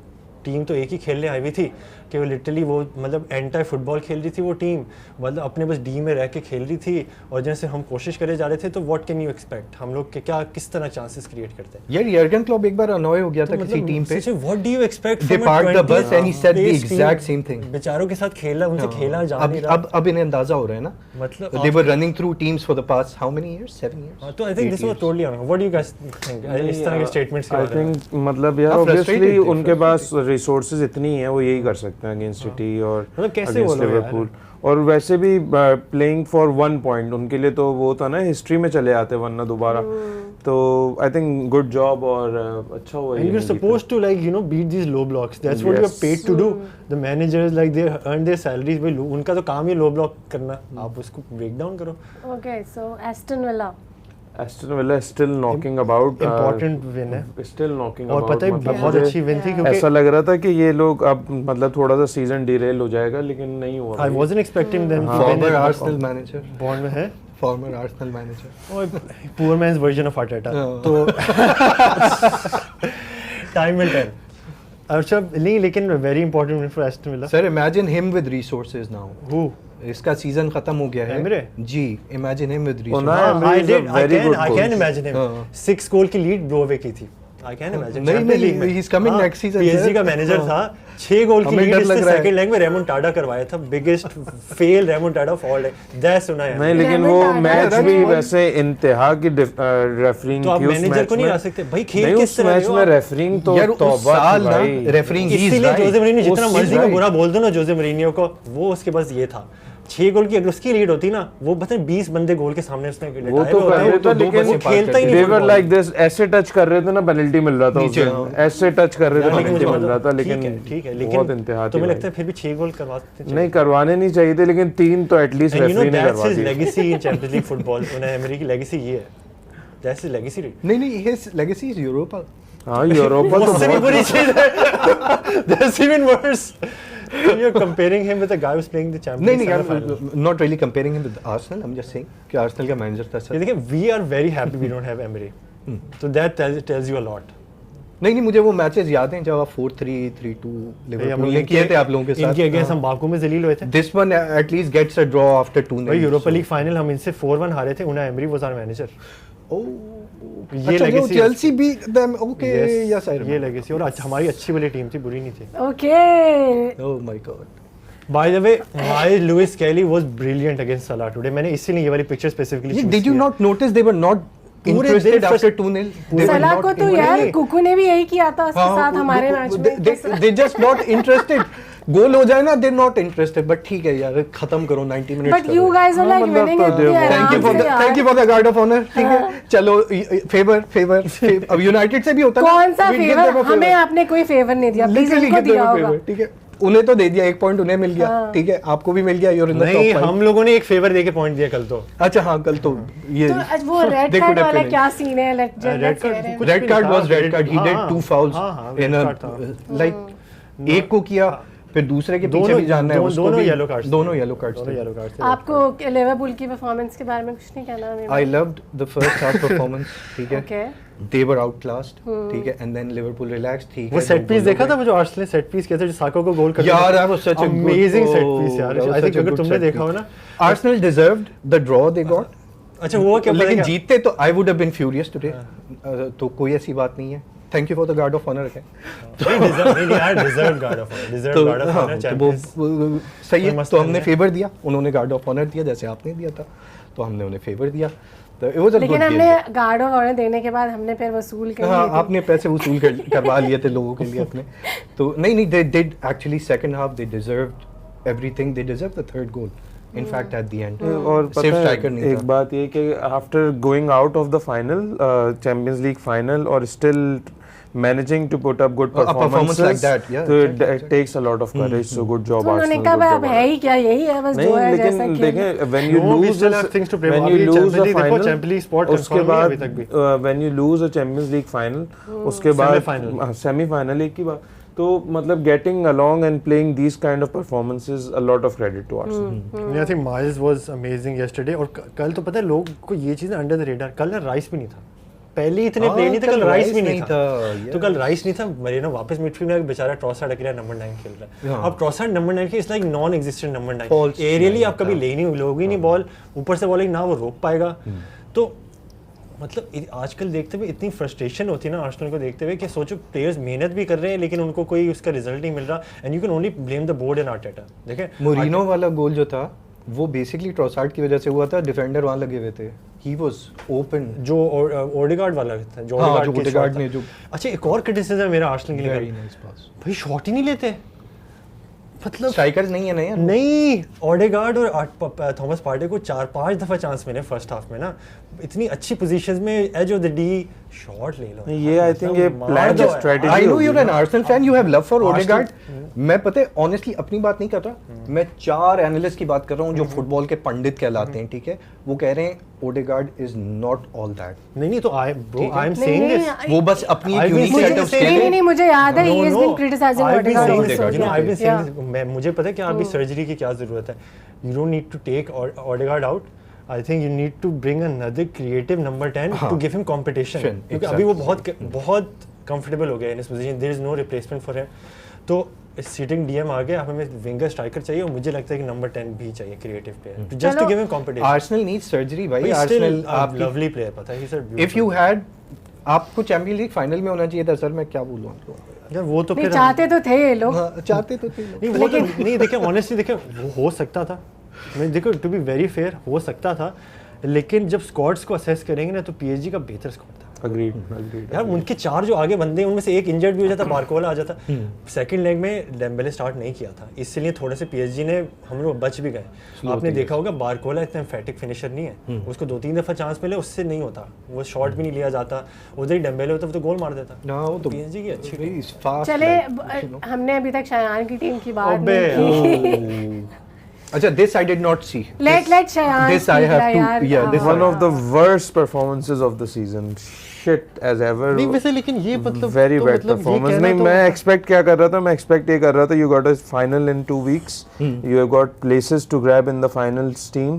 टीम तो एक ही खेलने आई हुई थी कि वो लिटरली वो मतलब एंटाई फुटबॉल खेल रही थी वो टीम, मतलब अपने बस डी में रह के खेल रही थी और जैसे हम कोशिश करे जा रहे थे. तो व्हाट कैन यू एक्सपेक्ट, हम लोग के क्या किस तरह चांसेस क्रिएट करते हैं यार यर्गन क्लॉप एक बार अनॉय हो गया था किसी टीम पे. What do you expect They parked the bus and he said the exact same thing. बेचारों के साथ खेला, उनसे खेला जा नहीं रहा. अब इन्हें अंदाजा हो रहा है ना, मतलब they were running through teams for the past how many years? 7 years. तो I think this was totally unfair. What do you guys think इस तरह के स्टेटमेंट्स के आई बारे में? थिंक मतलब यार हाँ, ऑब्वियसली frustrated थे, उनके पास रिसोर्सेज इतनी है, वो यही कर सकते हैं अगेंस्ट सिटी और मतलब कैसे against बोलो यार? लिवरपूल. और वैसे भी प्लेइंग फॉर 1 पॉइंट उनके लिए तो वो था ना, हिस्ट्री में चले आते वरना दोबारा. तो आई थिंक गुड जॉब और अच्छा हुआ. And you're supposed to like you know beat these low blocks. That's what you're Yes. paid to do. The managers like they earn their salaries by उनका तो काम ही low block करना. आप उसको break down करो. Okay, so Aston Villa. Aston Villa is still knocking about. Important win है. Still knocking और about. पता है मतलब बहुत मुझे अच्छी win थी क्योंकि ऐसा लग रहा था कि ये लोग अब मतलब थोड़ा सा सीजन डिरेल हो जाएगा, लेकिन नहीं हुआ. I wasn't expecting them to win. Former Arsenal manager. Bond में है. Former Arsenal manager. और poor man's version of Arteta. हाँ. तो time will tell. अच्छा नहीं, लेकिन very important win for Aston Villa. Sir, imagine him with resources now. Who? इसका season खत्म हो गया है. Emre? Ji, imagine him with Oh, resources. no. Emre I is a did. very good I coach. can imagine him. हाँ. 6 गोल की lead ब्रोवे की थी. I can imagine. नहीं, Champions नहीं, League में. he's coming next season, PSG sir. का manager हाँ. था. 6 गोल की हमें लीड डर इसने लग रहा है. सेकंड लेग में रेमोंटाडा करवाया था. Biggest fail remontada of all time. That सुना है. नहीं, लेकिन वो Remontada, मैच that's भी one. वैसे इंतहा की रेफरिंग तो आप की उस मैनेजर मैच को नहीं में. ला सकते भाई. खेल नहीं, किस उस तरह मैच हो में आप? रेफरिंग तो यार उस तौबा साल थी ना भाई. रेफरिंग इसीलिए जोसे मourinho जितना He's मर्जी में right. बुरा बोल दो ना जोसे मourinho को, वो उसके पास ये था. 6 गोल की अगर उसकी लीड होती ना, वो पता है 20 बंदे गोल के सामने उसने वो लटाए तो हुए कर होते. रहे थे, दो लेकिन बच्चे वो खेलता ही नहीं they were football. like this, ऐसे टच कर रहे थे ना पेनल्टी मिल रहा था. उस नीचे, दिन हाँ. ऐसे टच कर रहे थे लेकिन मुझे पेनल्टी मिल रहा था, लेकिन ठीक है बहुत इंतहा लेकिन थी तुम्हें भाई. लगता है फिर भी 6 गोल करवाते नहीं करवाने नहीं चाहिए थे, लेकिन 3 तो at least And you know referee ने that's करवा his the. legacy in Champions League football. उन्हें एमरी की लेगेसी ये है. That's his legacy. नहीं नहीं, his legacy is Europa. हाँ, यूरोपा तो उससे भी बहुत बुरी चीज है. That's even worse. You're comparing him with a guy who's playing the Champions नहीं League नहीं, semi-final. I'm not really comparing him with Arsenal. I'm just saying कि Arsenal का मैनेजर था ये सर. देखिए, we are very happy we don't have Emery. So that tells you a lot. नहीं नहीं, मुझे वो मैचेस याद हैं जब आप 4-3, 3-2 लिवरपूल ने किए थे आप लोगों के साथ. इनके अगेंस्ट हम बाकू में जलील हुए थे. This one at least gets a draw after 2-0. भाई यूरोपा लीग फाइनल हम इनसे 4-1 हारे थे. उन्हें Emery was our manager. Oh. ये अच्छा, जो legacy है. Chelsea beat them. Okay, yes, I ये remember. लेगेसी. और हमारी अच्छी वाली टीम थी, बुरी नहीं थी. Okay. Oh my God. By the way, why Lewis Kelly was brilliant against Salah today. मैंने इसीलिए ये वाली picture specifically Did you not notice they were not पूरे interested दिन after 2-0? They were सलाह not को तो interested. यार कुकू ने भी यही किया था उसके साथ हमारे मैच में. They just not interested. गोल हो जाए ना, they're not interested. But ठीक है यार, खत्म करो 90 minutes. But you guys are like मतलब winning तो इतनी देखो. आराम Thank you for the guard of honor. ठीक है, चलो फेवर. अब यूनाइटेड से भी होता है. कौन सा फेवर? हमें आपने कोई फेवर नहीं दिया. प्लीज उनको दिया होगा. ठीक है, उन्हें तो दे दिया, 1 पॉइंट उन्हें मिल गया. ठीक है, आपको भी मिल गया. You're in the नहीं, top 5. हम लोगों ने एक फेवर देके पॉइंट दिया कल तो. अच्छा हाँ, कल तो ये तो आज वो red they could card have वाला finished. क्या सीन है? Red card, कुछ रेड भी कार्ड नहीं था. was red card. He did 2 fouls हाँ, in red a card था. like एक को किया, फिर दूसरे के पीछे भी जानना है उसको दोनों भी, येलो कार्ड्स दोनों येलो कार्ड्स दोनों येलो कार्ड्स आपको लिवरपूल की परफॉर्मेंस के बारे में कुछ नहीं कहना हमें? I loved the first half performance, ठीक है, ओके दे वर आउटक्लास्ड, ठीक है, एंड देन लिवरपूल रिलैक्स, ठीक है। वो सेट पीस देखा था, वो जो आर्सेनल ने सेट पीस किया था जो साको को गोल कर दिया यार that was such a good amazing goal. Set piece यार। That was I think such a अगर good तुमने set देखा हो piece. ना, Arsenal deserved the draw they got. अच्छा वो क्या लेकिन जीतते तो I would have been furious today, तो कोई ऐसी बात नहीं है। Thank you for the guard of honour है। डिजर्व गार्ड ऑफ तो ऑनर हाँ, तो वो सही है, तो हमने फेवर दिया, उन्होंने गार्ड ऑफ ऑनर दिया जैसे आपने दिया था, तो हमने उन्हें फेवर दिया। तो it was a लेकिन good हमने game. गार्ड ऑफ ऑनर देने के बाद हमने फिर वसूल कर हाँ, लिए थे। आपने पैसे वसूल करवा लिए थे लोगों के लिए अपने। तो नहीं, they did actually second half they deserved everything, they deserved the third goal in fact at the end. और सिर्फ पता striker है नहीं एक था। बात ये कि after going out of the final champions League final और still managing to put up good A performance performances, like that, yeah, so exactly. it takes a lot of courage. So good job तो उन्होंने Arsenal. कहा good भाई job अब है ही क्या, यही है बस जो नहीं है जैसा लेकिन खेल। देखें when you No, we lose still have things to play for. when अभी you lose Champions a League देखो, final Champions League spot उसके confirm नहीं है बाद अभी तक भी। when you lose a Champions League final उसके बाद Semi-final. semi-final एक की बात तो मतलब getting along and playing these kind of performances a lot of credit to Arsenal. I think Miles was amazing yesterday और कल तो पता है लोग को ये चीज़ अंडर द रेडार, कल ना राइस भी नहीं था, पहले इतने हाँ, प्लेयर नहीं थे, कल कल राइस राइस भी नहीं नहीं था। था, तो कल राइस नहीं था, मरीनो वापस मिडफील्ड में बेचारा ट्रॉसार्ड अकेला नंबर 9 खेल रहा है। हाँ। अब ट्रॉसार्ड नंबर 9 की it's like non existent number 9, False aerially nine आप कभी था। ले नहीं लोगे नहीं बॉल, ऊपर से बॉलिंग ना वो रोक पाएगा। तो मतलब आजकल देखते हुए इतनी फ्रस्ट्रेशन होती है ना आर्सेनल को देखते हुए कि सोचो प्लेयर्स मेहनत भी कर रहे हैं लेकिन उनको कोई उसका रिजल्ट नहीं मिल रहा, and you can only blame the board and Arteta. देखें मोरिनो वाला गोल जो था वो बेसिकली ट्रॉसार्ड की वजह से हुआ था, डिफेंडर वहां लगे हुए थे, ही वाज ओपन। जो ओडेगार्ड वाला था, जो हाँ, ओडेगार्ड जो के ओडेगार्ड shot ने था। जो अच्छा एक और क्रिटिसिज्म है मेरा आर्सेनल के लिए, वेरी नाइस पास, भाई शॉट ही नहीं लेते, मतलब स्ट्राइकर्स नहीं है ना यार। नहीं, ओडेगार्ड और थॉमस पार्टे को 4-5 दफा चांस मिले फर्स्ट हाफ में ना, इतनी अच्छी पोजीशंस में edge of the D shot ले लो। ये आई थिंक ये प्लान दो, strategy I know you are an Arsenal fan, you have love for Arsenal- Odegaard. मैं पता है ऑनेस्टली अपनी बात नहीं कर रहा, मैं 4 एनालिस्ट की बात कर रहा हूँ जो फुटबॉल के पंडित कहलाते हैं, ठीक है, वो कह रहे हैं Odegaard is not all that. नहीं तो आई ठीक है। एम नहीं, सेइंग नहीं, दिस, वो बस अपनी एक I've been unique saying set of this, नहीं नहीं मुझे याद है No, he has no, been criticizing I've been Odegaard saying also, this, you know, yeah. I've been saying Yeah. this, मुझे पता है कि अभी सर्जरी की क्या जरूरत है, you don't need to take Odegaard out, I think you need to bring another creative number 10 to give him competition, क्योंकि अभी वो बहुत कंफर्टेबल हो गया इन इस position, there is no replacement for him। तो सीटिंग डीएम आ गया, हमें विंगर स्ट्राइकर चाहिए और मुझे लगता है कि नंबर 10 भी चाहिए creative player, just to give him competition. Arsenal needs surgery भाई, आर्सेनल आप लवली प्लेयर, पता है, सर इफ यू हैड आपको चैंपियंस लीग फाइनल में होना चाहिए था सर, मैं क्या बोलूं आपको यार, वो तो नहीं फिर चाहते तो थे ये लोग। हाँ, चाहते तो थे लोग। नहीं वो तो नहीं, देखिए ऑनेस्टली देखिए वो हो सकता था, मैं देखो टू बी वेरी फेयर हो सकता था, लेकिन जब स्क्वाड्स को असेस करेंगे ना तो पीएसजी का बेहतर स्क्वाड था agreed यार। उनके 4 जो आगे बंदे हैं उनमें से एक इंजर्ड भी हो जाता, बारकोला आ जाता, सेकंड लेग में डेम्बेले स्टार्ट नहीं किया था, इसलिए थोड़े से पीएसजी ने हम लोग बच भी गए। आपने देखा होगा बारकोला इतना एम्फेटिक फिनिशर नहीं है, उसको 2-3 दफा चांस मिले उससे नहीं होता, वो शॉट भी नहीं लिया जाता, उधर ही डेम्बेले होता तो गोल मार देता। ना वो तो पीएसजी की अच्छी very fast चले like, हमने अभी तक शयान की टीम की बात अबे नहीं की। अच्छा, this I did not see. Let Shayan This I have to, yeah, this one of the worst performances of the season, shit as ever, नहीं वैसे, लेकिन ये मतलब very तो bad मतलब ये performance। कहना नहीं तो- मैं एक्सपेक्ट क्या कर रहा था, मैं एक्सपेक्ट ये कर रहा था you got a final in 2 weeks, you have got places to grab in the finals team,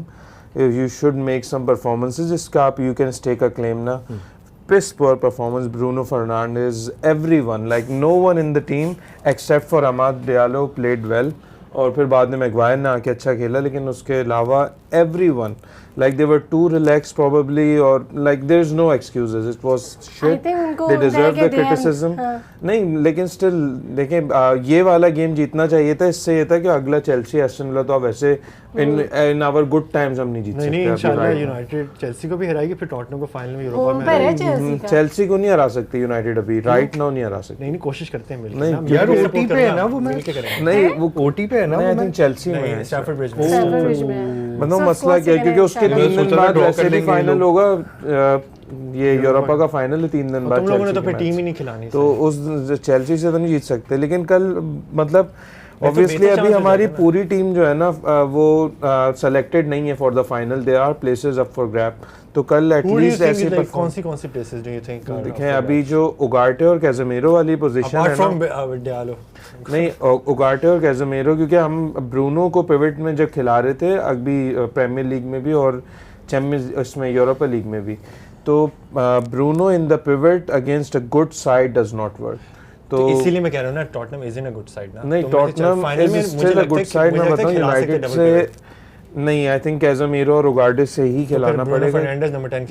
you should make some performances जिसका आप you can stake a claim ना। piss poor performance, Bruno Fernandes, everyone, like no one in the team except for Amad Diallo played well, और फिर बाद में Maguire ने आके अच्छा खेला, लेकिन उसके अलावा everyone like they were too relaxed probably, or like there's no excuses, it was shit, think उनको they deserve उनका the कि they have- criticism। हाँ। नहीं लेकिन स्टिल देखिए ये वाला गेम जीतना चाहिए था, इससे ये था कि अगला चेल्सी एस्टन विला तो अब वैसे इन आवर गुड टाइम्स हम नहीं जीत नहीं सकते। इंशाल्लाह यूनाइटेड चेल्सी को भी हराएगी, फिर टॉटनहम को फाइनल में यूरोपा होम में पर है हराएगी। चेल्सी का। चेल्सी को नहीं हरा सकती यूनाइटेड अभी, राइट नाउ नहीं हरा सकती। नहीं कोशिश करते हैं मिलकर नहीं, ना, यार, मिलके OT support पे है करना, ना वो मैच? मिलके करेंगे। नहीं वो ओटी पे है ना नहीं, वो I think मैच? चेल्सी में नहीं है। स्टैफोर्ड ब्रिज में। Stamford Bridge में है। मतलब So, of मसला course क्या है, ये क्योंकि उसके इंशाल्लाह। 3 दिन सोचा था बाद draw वैसे कर भी देंगे फाइनल लोग। होगा, ये यूरोपा का फाइनल है 3 दिन बाद तुम लोगों ने तो चेल्सी फिर के टीम ही मैच। नहीं खिलानी, तो उस चेल्सी से तो नहीं जीत सकते, लेकिन कल मतलब ऑब्वियसली बेहतर अभी chance हो हमारी जाएगा ना। पूरी टीम जो है ना वो सेलेक्टेड नहीं है for the final, they are places up for grab, तो कल एटलीस्ट ऐसे कौन सी प्लेसेस डू यू थिंक देखें अभी जो उगार्टे और कैज़ेमीरो वाली पोजीशन है ना, नहीं उगार्टे और कैज़ेमीरो, क्योंकि हम ब्रूनो को पिवट में जब खिला रहे थे अभी प्रीमियर लीग में भी और चैम्पियंस इसमें यूरोपा लीग में भी, तो Bruno in the pivot against a good side does not work. तो इसीलिए मैं कह रहा हूं ना Tottenham is in a good side ना, नहीं Tottenham is still a good side. मैं बताऊं यूनाइटेड से नहीं, आई थिंक कैज़ेमीरो और उगार्टे से ही खिलाना पड़ेगा,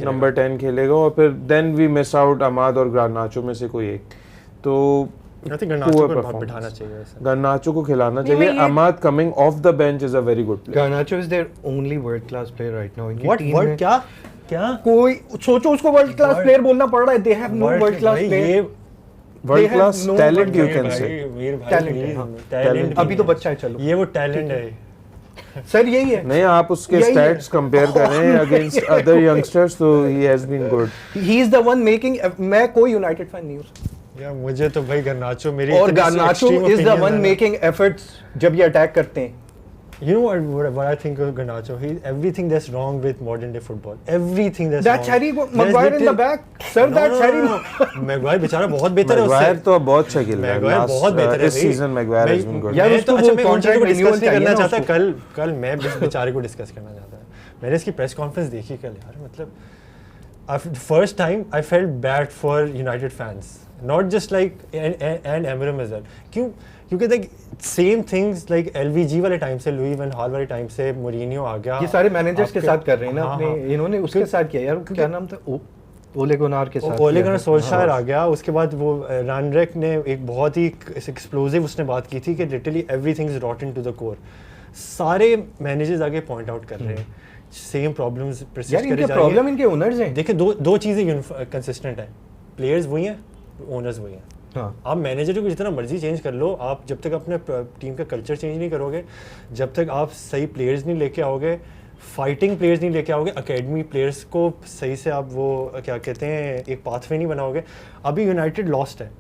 नंबर 10 खेलेगा और फिर देन वी मिस आउट अमाद और गार्नाचो में से कोई एक, तो गार्नाचो को खिलाना चाहिए। Amad coming off the bench is a very good player. Garnacho is there only world class player right now इनकी टीम में। क्या कोई सोचो उसको वर्ल्ड क्लास प्लेयर बोलना पड़ रहा है। They have no world class player, world class talent you can say, talent अभी तो बच्चा है, चलो ये वो टैलेंट है सर, यही है। नहीं आप उसके स्टैट्स कंपेयर करें अगेंस्ट अदर यंगस्टर्स तो he has been good, he is the one making. मैं कोई यूनाइटेड फैन नहीं हूं यार, मुझे तो भाई गार्नाचो मेरी, और Garnacho is the one making efforts जब ये अटैक करते हैं। You know what I think of Garnacho? Everything that's wrong with modern day football. Everything that's wrong. That's Harry Maguire in the back. Sir, that's Harry. Maguire बेचारा बहुत बेहतर है उससे। Maguire तो बहुत अच्छा खेल रहा है। Maguire बहुत बेहतर है। इस season Maguire has been good. यार उसको वो कॉन्ट्रैक्ट रिन्यूअल करना चाहता। कल मैं बेचारे को डिस्कस करना चाहता। मैंने इसकी प्रेस कॉन्फ्रेंस देखी कल यार, मतलब first time I felt bad for United fans, not just like and Amorim as well. क्योंकि like same things like LVG वाले टाइम से, लुई वैन हॉल वाले टाइम से मोरिनियो आ गया, ये सारे मैनेजर्स के साथ कर रहे हैं ना अपने, इन्होंने उसके साथ किया यार, क्या नाम था, ओले गुनार के साथ, ओले गुनार सोल्शायर आ गया। उसके बाद वो रानरेक ने एक बहुत ही एक्सप्लोसिव उसने बात की थी कि literally everything is rotten to the core. सारे मैनेजर्स आगे पॉइंट आउट कर रहे हैं सेम प्रॉब्लम्स परसिस्ट करे जा रही है। प्रॉब्लम इनके ओनर्स हैं। देखिए दो चीज़ें कंसिस्टेंट हैं, प्लेयर्स वही हैं, ओनर्स वही हैं। हाँ। आप मैनेजर को जितना मर्जी चेंज कर लो, आप जब तक अपने टीम का कल्चर चेंज नहीं करोगे, जब तक आप सही प्लेयर्स नहीं लेके आओगे, फाइटिंग प्लेयर्स नहीं लेके आओगे, एकेडमी प्लेयर्स को सही से आप वो क्या कहते हैं एक पाथवे नहीं बनाओगे। अभी यूनाइटेड लॉस्ट है।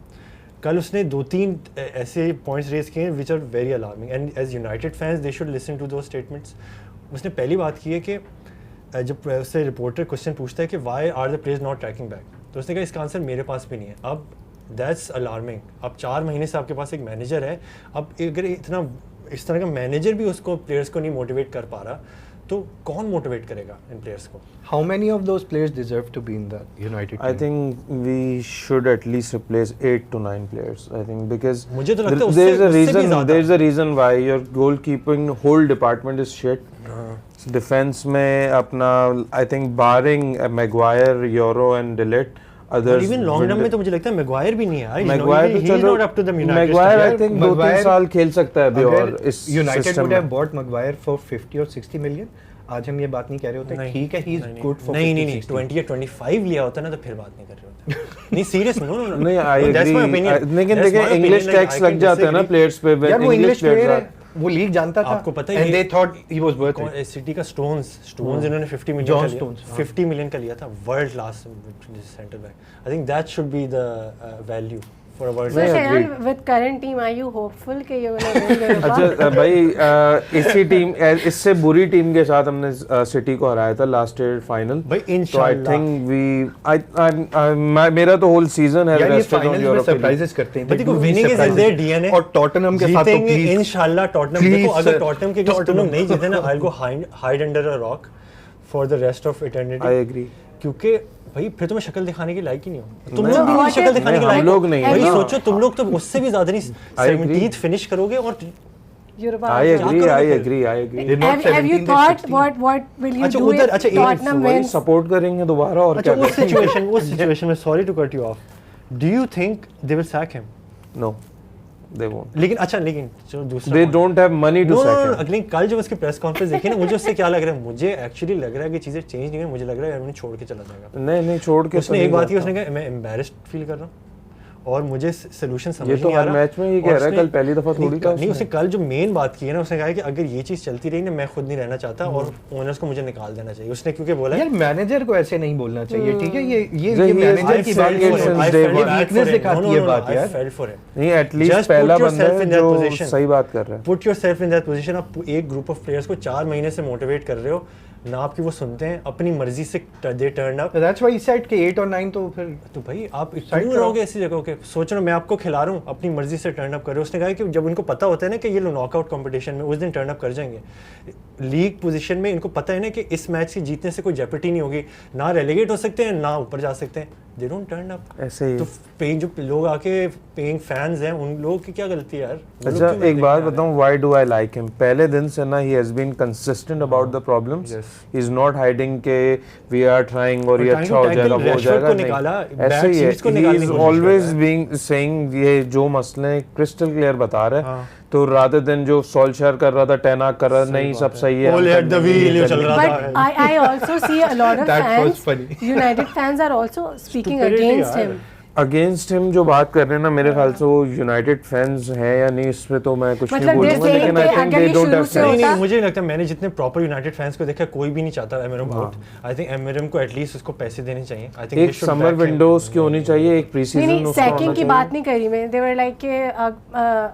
कल उसने 2-3 ऐसे पॉइंट्स रेज किए which are very alarming and as United fans they should listen to दो स्टेटमेंट्स। उसने पहली बात की है कि जब उससे रिपोर्टर क्वेश्चन पूछता है कि why are the players not tracking back, तो उसने कहा इसका आंसर मेरे पास भी नहीं है। अब दैट्स अलार्मिंग। अब 4 महीने से आपके पास एक मैनेजर है, अब अगर इतना इस तरह का मैनेजर भी उसको प्लेयर्स को नहीं मोटिवेट कर पा रहा, तो कौन मोटिवेट करेगा इन प्लेयर्स को? How many of those players deserve to be in the United team? I think we should at least replace 8 to 9 players. I think because मुझे तो लगता है there's a reason why your goalkeeping whole department is shit. Defense में अपना I think barring Maguire, Euro and De Ligt, others even long term में तो मुझे लगता है मैगवायर भी नहीं है। मैगवायर तो चलो मैगवायर आई थिंक 2-3 साल खेल सकता है अभी और इस United would have bought Maguire for 50 or 60 million। आज हम ये बात नहीं कह रहे होते, ठीक है ही इज गुड फॉर नहीं 20 या 25 लिया होता ना तो फिर बात नहीं कर रहे होते। नहीं सीरियस नो नहीं आई एग्री, लेकिन देखिए इंग्लिश टैक्स लग जाते हैं ना प्लेयर्स पे। यार वो इंग्लिश प्लेयर है, वो लीग जानता था, आपको पता है, and they thought he was worth it. City का स्टोन्स इन्होंने 50 मिलियन का लिया था, world class centre back. I think that should be the value for a world cup. With current team, are you hopeful कि ये वाला win करेगा? अच्छा भाई इसी टीम इससे बुरी टीम के साथ हमने सिटी को हराया था लास्ट ईयर फाइनल। भाई इंशाल्लाह। तो आई थिंक मेरा तो होल सीजन है रेस्टेड ऑन यूरोप। सरप्राइजेस करते हैं, देखो winning is in their DNA. और टॉटनहम के साथ तो प्लीज इंशाल्लाह टॉटनहम, देखो अगर टॉटनहम के अगेंस्ट तुम लोग नहीं जीते ना, I will go hide under a rock for the rest of eternity. I agree, क्योंकि भाई फिर तुम्हें शक्ल दिखाने के लायक ही नहीं हो। तुम लोग भी नहीं शक्ल दिखाने के लायक, लोग नहीं भाई सोचो तुम लोग तो उससे भी ज्यादा नहीं 17th फिनिश करोगे और I agree. Have you thought what will you do if Tottenham wins? Support करेंगे दोबारा और क्या? उस सिचुएशन में sorry to cut you off, do you think they will sack him? No they won't. लेकिन जो दूसरा they don't have money to sack him. अगले कल जब उसकी प्रेस कॉन्फ्रेंस देखी ना, मुझे उससे क्या लग रहा है, मुझे एक्चुअली लग रहा है कि चीजें चेंज नहीं हुई। मुझे लग रहा है यार उन्हें छोड़ के चला जाएगा। नहीं छोड़ के उसने एक बात की, उसने कहा मैं एम्बैरेस्ड फील कर रहा हूँ और मुझे सोल्यूशन समझ नहीं आ रहा। ये तो हर मैच में ये कह रहा है, कल पहली दफा थोड़ी था। नहीं उसने कल जो मेन बात की है ना, उसने कहा कि अगर ये चीज चलती रही ना, मैं खुद नहीं रहना चाहता और ओनर्स को मुझे निकाल देना चाहिए। उसने क्योंकि बोला यार मैनेजर को ऐसे नहीं बोलना चाहिए, ठीक है? ये मैनेजर की बात वीकनेस दिखाती है बात यार। नहीं एटलीस्ट पहला बंदा है जो सही बात कर रहा है। Put yourself in that position. आप एक ग्रुप ऑफ प्लेयर्स को 4 महीने से मोटिवेट कर रहे हो, ना आपकी वो सुनते हैं, अपनी मर्जी से they turn up. That's why he said कि 8 और 9 तो फिर तो भाई आप क्यों रहोगे ऐसी जगह के? सोच रहे हो मैं आपको खिला रहा हूँ, अपनी मर्जी से टर्न अप कर रहे हो। उसने कहा कि जब उनको पता होता है ना कि ये लोग नॉकआउट कंपटीशन में उस दिन टर्न अप कर जाएंगे, लीग पोजीशन में इनको पता है ना कि इस मैच से जीतने से कोई जेपटी नहीं होगी, ना रेलीगेट हो सकते हैं ना ऊपर जा सकते हैं, दे डोंट टर्न अप। ऐसे ही तो पेइंग जो लोग आके पेइंग फैंस हैं उन लोगों की क्या गलती है यार? अच्छा एक बात बताऊं, why do I like him? पहले दिन से ना he has been consistent about the problems, he is not hiding के वी आर ट्राइंग और ये अच्छा हो जाएगा वो हो जाएगा, नहीं ऐसे ही है। He is always being saying ये जो मसले क्रिस्टल क्लियर बता रहे हैं, तो रादर देन जो सोल्शर कर रहा था, टेनाक कर रहा, नहीं सब सही है, All at the wheel चल रहा था। But I also see a lot of That was fans, funny. United fans are also speaking Stupidity against यार। him. अगेंस्ट हिम जो बात कर रहे हैं ना, मेरे ख्याल से वो यूनाइटेड फैंस हैं या नहीं इस पे तो मैं कुछ नहीं मतलब बोलूंगा, they're लेकिन saying आई कि थिंक अगर दे ये डोंट हैव शुरू से नहीं होता- नहीं मुझे नहीं लगता, मैंने जितने प्रॉपर यूनाइटेड फैंस को देखा कोई भी नहीं चाहता एमरम आउट। आई थिंक एमरम को एटलीस्ट उसको पैसे देने चाहिए। आई थिंक एक समर विंडोज की होनी चाहिए, एक प्री नहीं सीजन नहीं सैकिंग की बात नहीं करी मैं। दे वर लाइक कि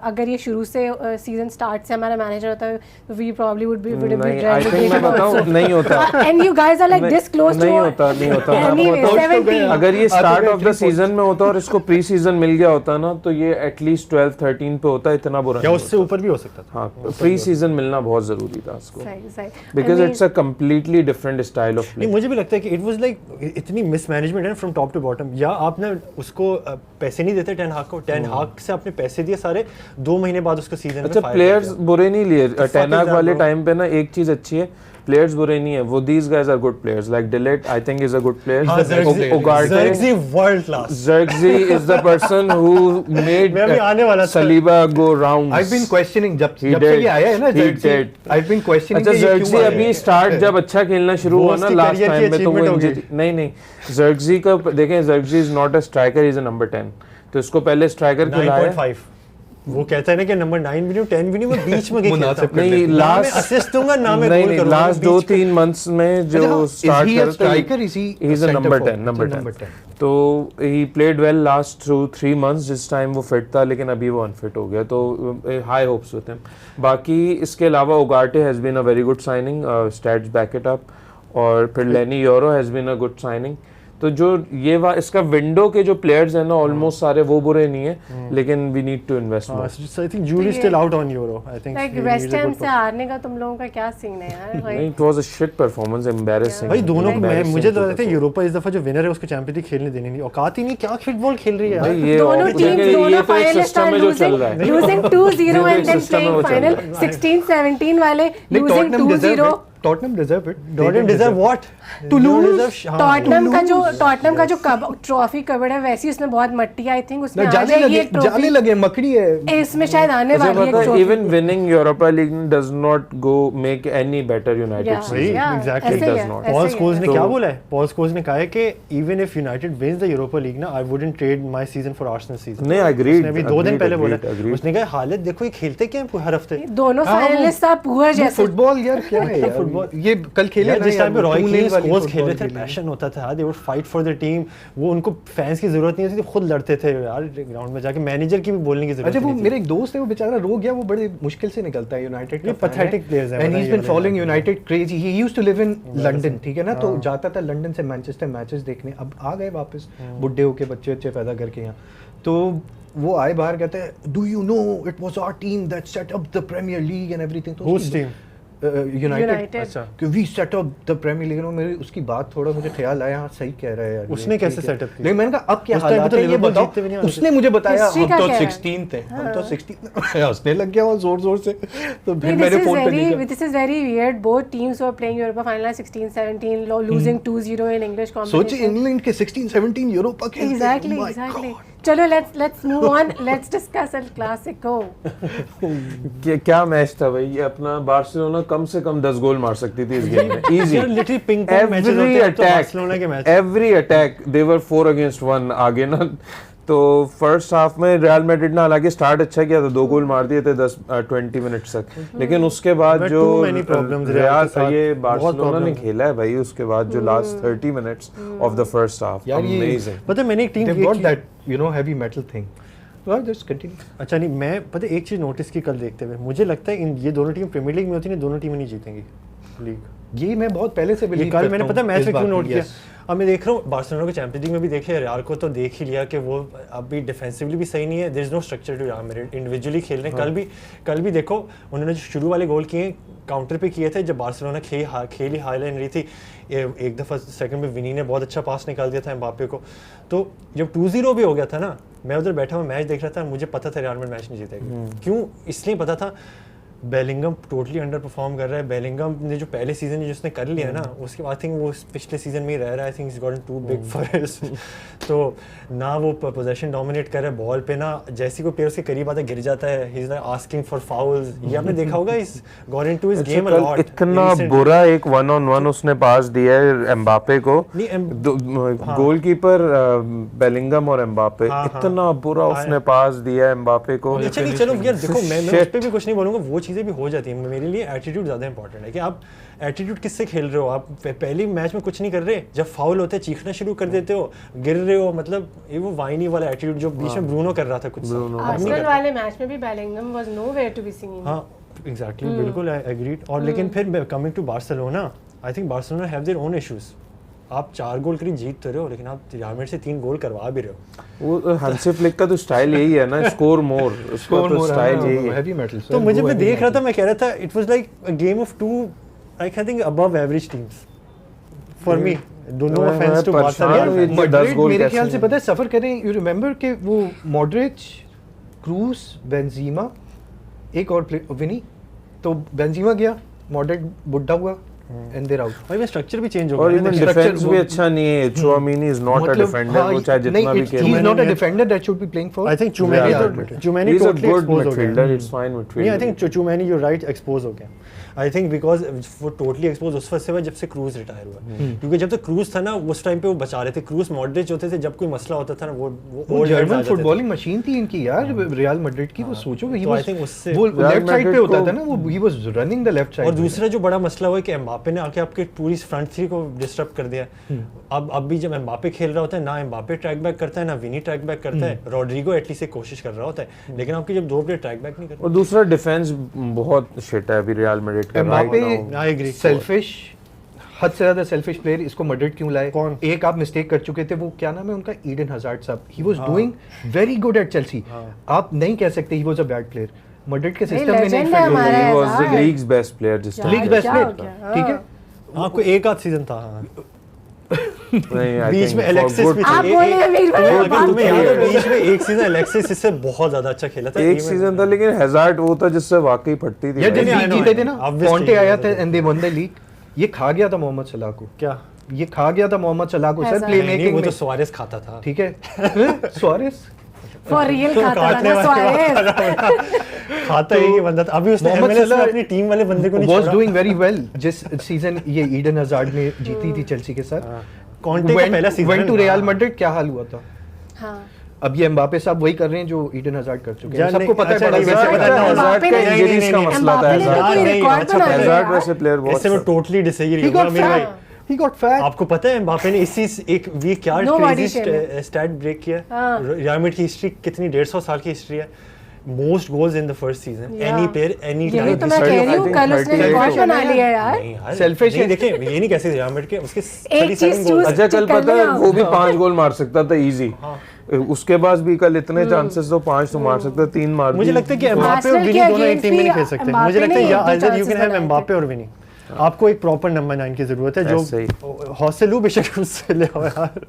अगर ये शुरू से सीजन स्टार्ट से हमारा मैनेजर होता है, वी प्रोबब्ली वुड बी नहीं, आई थिंक मैं बताऊं नहीं होता, and you guys are like this close to नहीं होता मैं आपको बताऊं, 17 अगर ये स्टार्ट ऑफ द सीजन में होता और इसको प्री सीजन मिल गया होता ना, तो ये एटलीस्ट 12-13 पे होता, इतना बुरा या नहीं उससे ऊपर भी हो सकता था। हाँ, प्री सीजन मिलना बहुत जरूरी था इसको, सही because it's a completely different style of play. नहीं मुझे भी लगता है कि इट वाज लाइक इतनी मिसमैनेजमेंट है फ्रॉम टॉप टू बॉटम। या आप ना उसको पैसे नहीं देते टेन हाग को, टेन हाग से आपने पैसे दिए सारे, 2 महीने बाद उसको सीजन में अच्छा प्लेयर्स बुरे नहीं लिए टेनाक वाले टाइम पे ना, एक चीज अच्छी है, प्लेयर्स बुरे नहीं है वो, these guys are good players, like de Ligt I think is a good player, Xerxes world class. Xerxes is the person who made मैं अभी आने वाला था। Saliba go rounds. I've been questioning जब He से did. ये आया है ना He Xerxes, did. I've been questioning अच्छा कि ये क्यों Xerxes आया अभी है? स्टार्ट जब अच्छा खेलना शुरू वो हुआ ना उसकी लास्ट career की टाइम में, तो वो achievement होगी। injury नहीं Xerxes का देखें, Xerxes is not a striker, he is a number 10, तो इसको पहले स्ट्राइकर खिलाया 9.5 वो कहता है ना कि नंबर 9 भी नहीं 10 भी नहीं, वो बीच में मुनासिब कर नहीं ना मैं लास्ट असिस्ट दूंगा ना मैं नहीं गोल नहीं करूंगा, लास्ट बीच 2-3 मंथ्स में जो स्टार्ट Is he a करता striker? Is he he is a center number forward? 10 number Number 10 10. तो he played well last through 3 months जिस टाइम वो फिट था, लेकिन अभी वो अनफिट हो गया, तो हाई होप्स विद हिम। बाकी इसके अलावा Ugarte has been a very good signing, stats back it up, और फिर Leny Yoro has been a good signing. तो जो ये इसका विंडो के जो प्लेयर्स हैं ना ऑलमोस्ट सारे वो बुरे नहीं है, लेकिन we need to invest more. I think jury still out on Yoro. I think like West Ham से हारने का तुम लोगों का क्या सीन है यार? नहीं, it was a shit performance, embarrassing. भाई दोनों मैं Embarrassing मुझे तो to लगता है the यूरोपा इस दफा जो विनर है उसको चैंपियंस लीग खेलने देनी नहीं, औकात ही नहीं, क्या फुटबॉल खेल रही है भाई यार। ये दोनों और टीम्स ये दोनों तो एक फाइनलिस्ट सिस्टम आर में जो चल रहा है, लूजिंग 2-0 ये तो एंड एक देन system में प्लेइंग वो चल फाइनल रहा है। 16-17 वाले losing Tottenham deserve 2-0 it. Tottenham deserve it. Tottenham deserve what? To lose. Tottenham का जो ट्रॉफी कवर्ड है वैसी उसमें बहुत मट्टी, आई थिंक उसमें जाने आने ये लगे जाने लगे मकड़ी है। इसमें शायद आने अच्छा वाली है पता है, trophy. even winning Europa League does not go make any better United Yeah. season. Yeah, Exactly. ऐसे ही Does है, not. ऐसे पॉल ही है। स्कोल्स ने तो- क्या बोला है? पॉल स्कोल्स ने कहा है कि even if United wins the Europa League ना, I wouldn't trade my season for Arsenal season। नहीं, agreed, उसने अभी 2 दिन agreed, पहले बोला agreed, agreed. उसने कहा हालत देखो ये खेलते क्या हैं हर हफ्ते। दोनों हाँ, फाइनलिस्ट आप पुअर जैसे फुटबॉल यार क्या है यार? फुटबॉल ये कल खेले यार ना जिस टाइम पे रॉय 2-0 कीन वाली स्कोर्स खेल रहे फुटबॉल थे, खेली। पैशन होता था, they would fight for the team, वो उनको फैंस की जरूरत नहीं होती थी, खुद लड़ते थे यार ग्राउंड में जाके, मैनेजर की भी बोलने की जरूरत अच्छा वो नहीं थी। मेरा एक दोस्त है, वो बेचारा रो गया, वो बड़े मुश्किल से निकलता है यूनाइटेड ये pathetic players हैं, एंड ही बताइए इज बीन उन्हें। Following United crazy. He used to live in London, ठीक है ना, तो जाता था लंदन से मैनचेस्टर मैचेस देखने, अब आ गए वापस बुड्ढे होके बच्चे पैदा करके यहाँ, तो वो आए बाहर कहते हैं do you know it was our team that set up the Premier League and everything. तो Whose team? यूनाइटेड अच्छा। कि we set up the Premier League. मेरी उसकी बात थोड़ा मुझे ख्याल आया, हाँ सही कह रहा है यार, उसने ये कैसे ठीक है। setup किया? लेकिन मैंने कहा अब क्या उस time पे हालात तो है ये लिवरपूल बताओ। जीतते भी नहीं आते उसने मुझे बताया History हम का तो क्या है? 16 थे, हम तो 16 हंसने लग गया और जोर जोर से। तो फिर मैंने फोन पे देखा, this is very weird. Both teams were playing Europa final 16-17, losing 2-0 in English सोचिए competition. इंग्लैंड के 16-17 यूरोपा खेलते हैं। Exactly, Oh my exactly. God. चलो let's move on. Let's discuss El Clasico. क्या मैच था भाई ये अपना, बार्सिलोना कम से कम 10 गोल मार सकती थी इस गेम में, इजी। यार लिटरली पिंग पॉन्ग मैचेस होते एवरी हैं तो अटैक, बार्सिलोना के मैच। एवरी अटैक दे वर 4 against 1 आगे ना। तो फर्स्ट हाफ में रियल मैड्रिड ने हालांकि स्टार्ट अच्छा किया था, 2 गोल मार दिए थे 20 मिनट्स तक, लेकिन उसके बाद But जो too many problems Real real के साथ, ये बहुत बार्सिलोना ने problems। खेला है भाई, उसके बाद जो last 30 minutes of the first half, यार ये- अमेजिंग। पता है मैंने एक team They've got that, you know, heavy metal thing. Well, just continue. अच्छा नहीं मैं पता है एक चीज नोटिस की कल देखते हुए, मुझे लगता है इन ये दोनों टीम प्रीमियर लीग में होती है, दोनों टीमें नहीं जीतेंगी लीग। ये मैं बहुत पहले से ये बिलीव कल मैंने पता है मैच में क्यों नोट किया, yes. अब मैं देख रहा हूँ बार्सिलोना को चैंपियंस लीग में भी देख लिया, रियल को तो देख ही लिया कि वो अभी डिफेंसिवली भी सही नहीं है, there is no structure to Real Madrid, individually खेल रहे हैं। कल भी देखो उन्होंने जो शुरू वाले गोल किए काउंटर पे किए थे जब बार्सिलोना खेली हाई लाइन रही थी, एक दफ़ा सेकंड में विनी ने बहुत अच्छा पास निकाल दिया था एम्बापे को। तो जब 2-0 भी हो गया था ना, मैं उधर बैठा हुआ मैच देख रहा था, मुझे पता था रियल मैड्रिड मैच नहीं जीतेगी। क्यों? इसलिए पता था बेलिंगम टोटली अंडर परफॉर्म कर रहा है। बेलिंगम ने जो पहले सीजन में जिसने कर लिया ना, उसके बाद आई थिंक वो पिछले सीजन में ही रह रहा है, I think is gotten too big for his. तो ना वो पोजीशन डोमिनेट कर रहा है बॉल पे, ना जैसे कोई प्लेयर उसके करीब आता है गिर जाता है, he is like asking for fowls. ये आपने देखा होगा, is got into his game a lot. इतना बुरा एक 1-on-1 उसने पास दिया है एम्बापे को, गोलकीपर बेलिंगम और एम्बापे, इतना बुरा उसने पास दिया है एम्बापे को। अच्छा नहीं चलो यार देखो, मैं उस पे भी कुछ नहीं बोलूंगा, वो चीज़ें भी हो जाती है। मेरे लिए एटीट्यूड ज़्यादा इंपॉर्टेंट है कि आप एटीट्यूड किससे खेल रहे हो। आप पहली मैच में कुछ नहीं कर रहे, जब फाउल होते हैं चीखना शुरू कर देते हो, गिर रहे हो, मतलब ये वो वाइनी वाला एटीट्यूड जो बीच में ब्रूनो कर रहा था कुछ। आर्सेनल वाले मैच में भी Bellingham was nowhere to be seen. हाँ एग्जैक्टली, बिल्कुल आई एग्रीड। और लेकिन फिर coming to Barcelona, I think Barcelona have their own issues. आप 4 गोल करीब जीत तो रहे हो, लेकिन आप रियल मैड्रिड से 3 गोल करवा भी रहे हो। वो हांसी फ्लिक का तो स्टाइल यही है ना, स्कोर मोर, उसका तो स्टाइल यही है। Heavy metal. तो मुझे मैं देख रहा था, मैं कह रहा था it was like a game of two I think above average teams for me. No offence to Barcelona. Madrid मेरे ख्याल से पता है सफर करें। यू रिमेंबर कि वो मॉड्रिच, क्रूस, बेंजीमा, एक और प्लेयर विनी, तो बेंजीमा गया, मॉड्रिच बुड्ढा हुआ and they're out. भाई मैं स्ट्रक्चर भी चेंज हो और गया इवन डिफेंस भी अच्छा नहीं है। Tchouameni is not a defender, वो चाहे जितना भी खेले। He is not a defender that should be playing for. I think Tchouaméni totally exposed हो गया। It's fine midfielder. नहीं, I think Tchouaméni you're right expose हो गया। I think because वो totally exposed उस वक्त से हुआ जब से क्रूज रिटायर हुआ, क्योंकि जब तक क्रूज था ना उस टाइम पे वो बचा रहे थे। क्रूज मॉडरेट होते थे, जब कोई मसला होता था ना वो जर्मन फुटबॉलिंग मशीन थी इनकी यार, रियल मैड्रिड की। वो सोचो वो लेफ्ट साइड पे होता था ना, वो he was running the left side। और दूसरा जो बड़ा मसला हुआ है कि एम्बापे ने आके आपके पूरी फ्रंट थ्री को डिस्टर्ब कर दिया। अब भी जब एम्बापे खेल रहा होता है ना, एम्बापे ट्रैक बैक करता है ना विनी ट्रैक बैक करता है, रॉड्रिगो एटलीस्ट एक कोशिश कर रहा होता है, लेकिन आपके जब 2 प्लेयर ट्रैक बैक नहीं करते। और दूसरा डिफेंस बहुत शिट है अभी रियल मैड्रिड का। एम्बापे सेल्फिश, हद से ज्यादा सेल्फिश प्लेयर। इसको मैड्रिड क्यों लाए? कौन? एक आप मिस्टेक कर चुके थे, वो क्या नाम है उनका, ईडन हजार्ड साहब। He was doing very good at Chelsea. आप नहीं कह सकते he was a bad player. Madrid के सिस्टम में नहीं फिट legend है He was the league's best player this time. League best player, ठीक है। हाँ कोई एक आध सीजन था। नहीं, I बीच think में for एलेक्सिस good- भी आप बोले अभी तुम्हें याद है बीच में एक सीजन एलेक्सिस इससे बहुत ज्यादा अच्छा खेला था। एक सीजन था, लेकिन हैजार्ड वो था जिससे वाकई फटती थी। यार जब नहीं, I लीग know, जीते I थे know. ना, Obviously, कॉन्टे आया था yeah. And they one the league. ये खा गया था मोहम्मद सलाह को। क्या ये खा गया था मोहम्मद सलाह को सर, ऐसा प्ले नहीं, वो मेकिंग तो में। सुआरेस खाता था। ठीक है सुआरेस फॉर रियल खाता था ना सुआरेस। खाता ही ये बंदा था। अभी उसने मोहम्मद MLS में सलाह अपनी टीम वाले बंदे को नहीं was छोड़ा। doing very well जिस सीजन ये ईडन हजार्ड ने जीती थी चेल्सी के साथ। कॉन्टे का पहला season went to Real Madrid, क्या हाल हुआ था? हाँ अब ये एम्बापे साहब वही कर रहे हैं जो ईडन हजार्ड कर चुके हैं। यार सबको नहीं, पता है अच्छा, बड़ा नहीं, वैसे वैसे पता है। हजार्ड का एम्बापे ने- इंजरीज का मसला था। एम्बापे ने तो हैजार्ड कोई रिकॉर्ड अच्छा, बना लिया हैजार्ड यार। वैसे प्लेयर बहुत इससे मैं टोटली डिसएग्री He हूँ got मेरे भाई। fat. He got fat. आपको पता है एम्बापे ने इसी एक वीक क्या No body crazy shaming. Stat break किया? हाँ। रियल मैड्रिड की हिस्ट्री कितनी 150 साल की हिस्ट्री है। Most goals in the first season, any player any यही टाइम। तो मैं कह रही हूँ, कल उसने रिकॉर्ड बना लिया यार। नहीं यार, Selfish नहीं है। देखें ये नहीं कैसे रियल मैड्रिड के उसके एक 37 चीज गोल्स। अच्छा कल कर पता है लिया। वो भी 5 गोल मार सकता था इजी। उसके पास भी कल इतने चांसेस तो 5 तो मार सकता, 3 मार मुझे लगता है कि एम्बापे और आर्सेनल विनी के दोनों एक against टीम में नहीं भी खेल सकते। एम्बापे मुझे लगता ने है या एक दो either you can chances have बनाए एम्बापे और विनी। आपको एक प्रॉपर नंबर 9 की जरूरत है जो ऐसे ही। हौसले लू बेशक उससे ले आओ यार।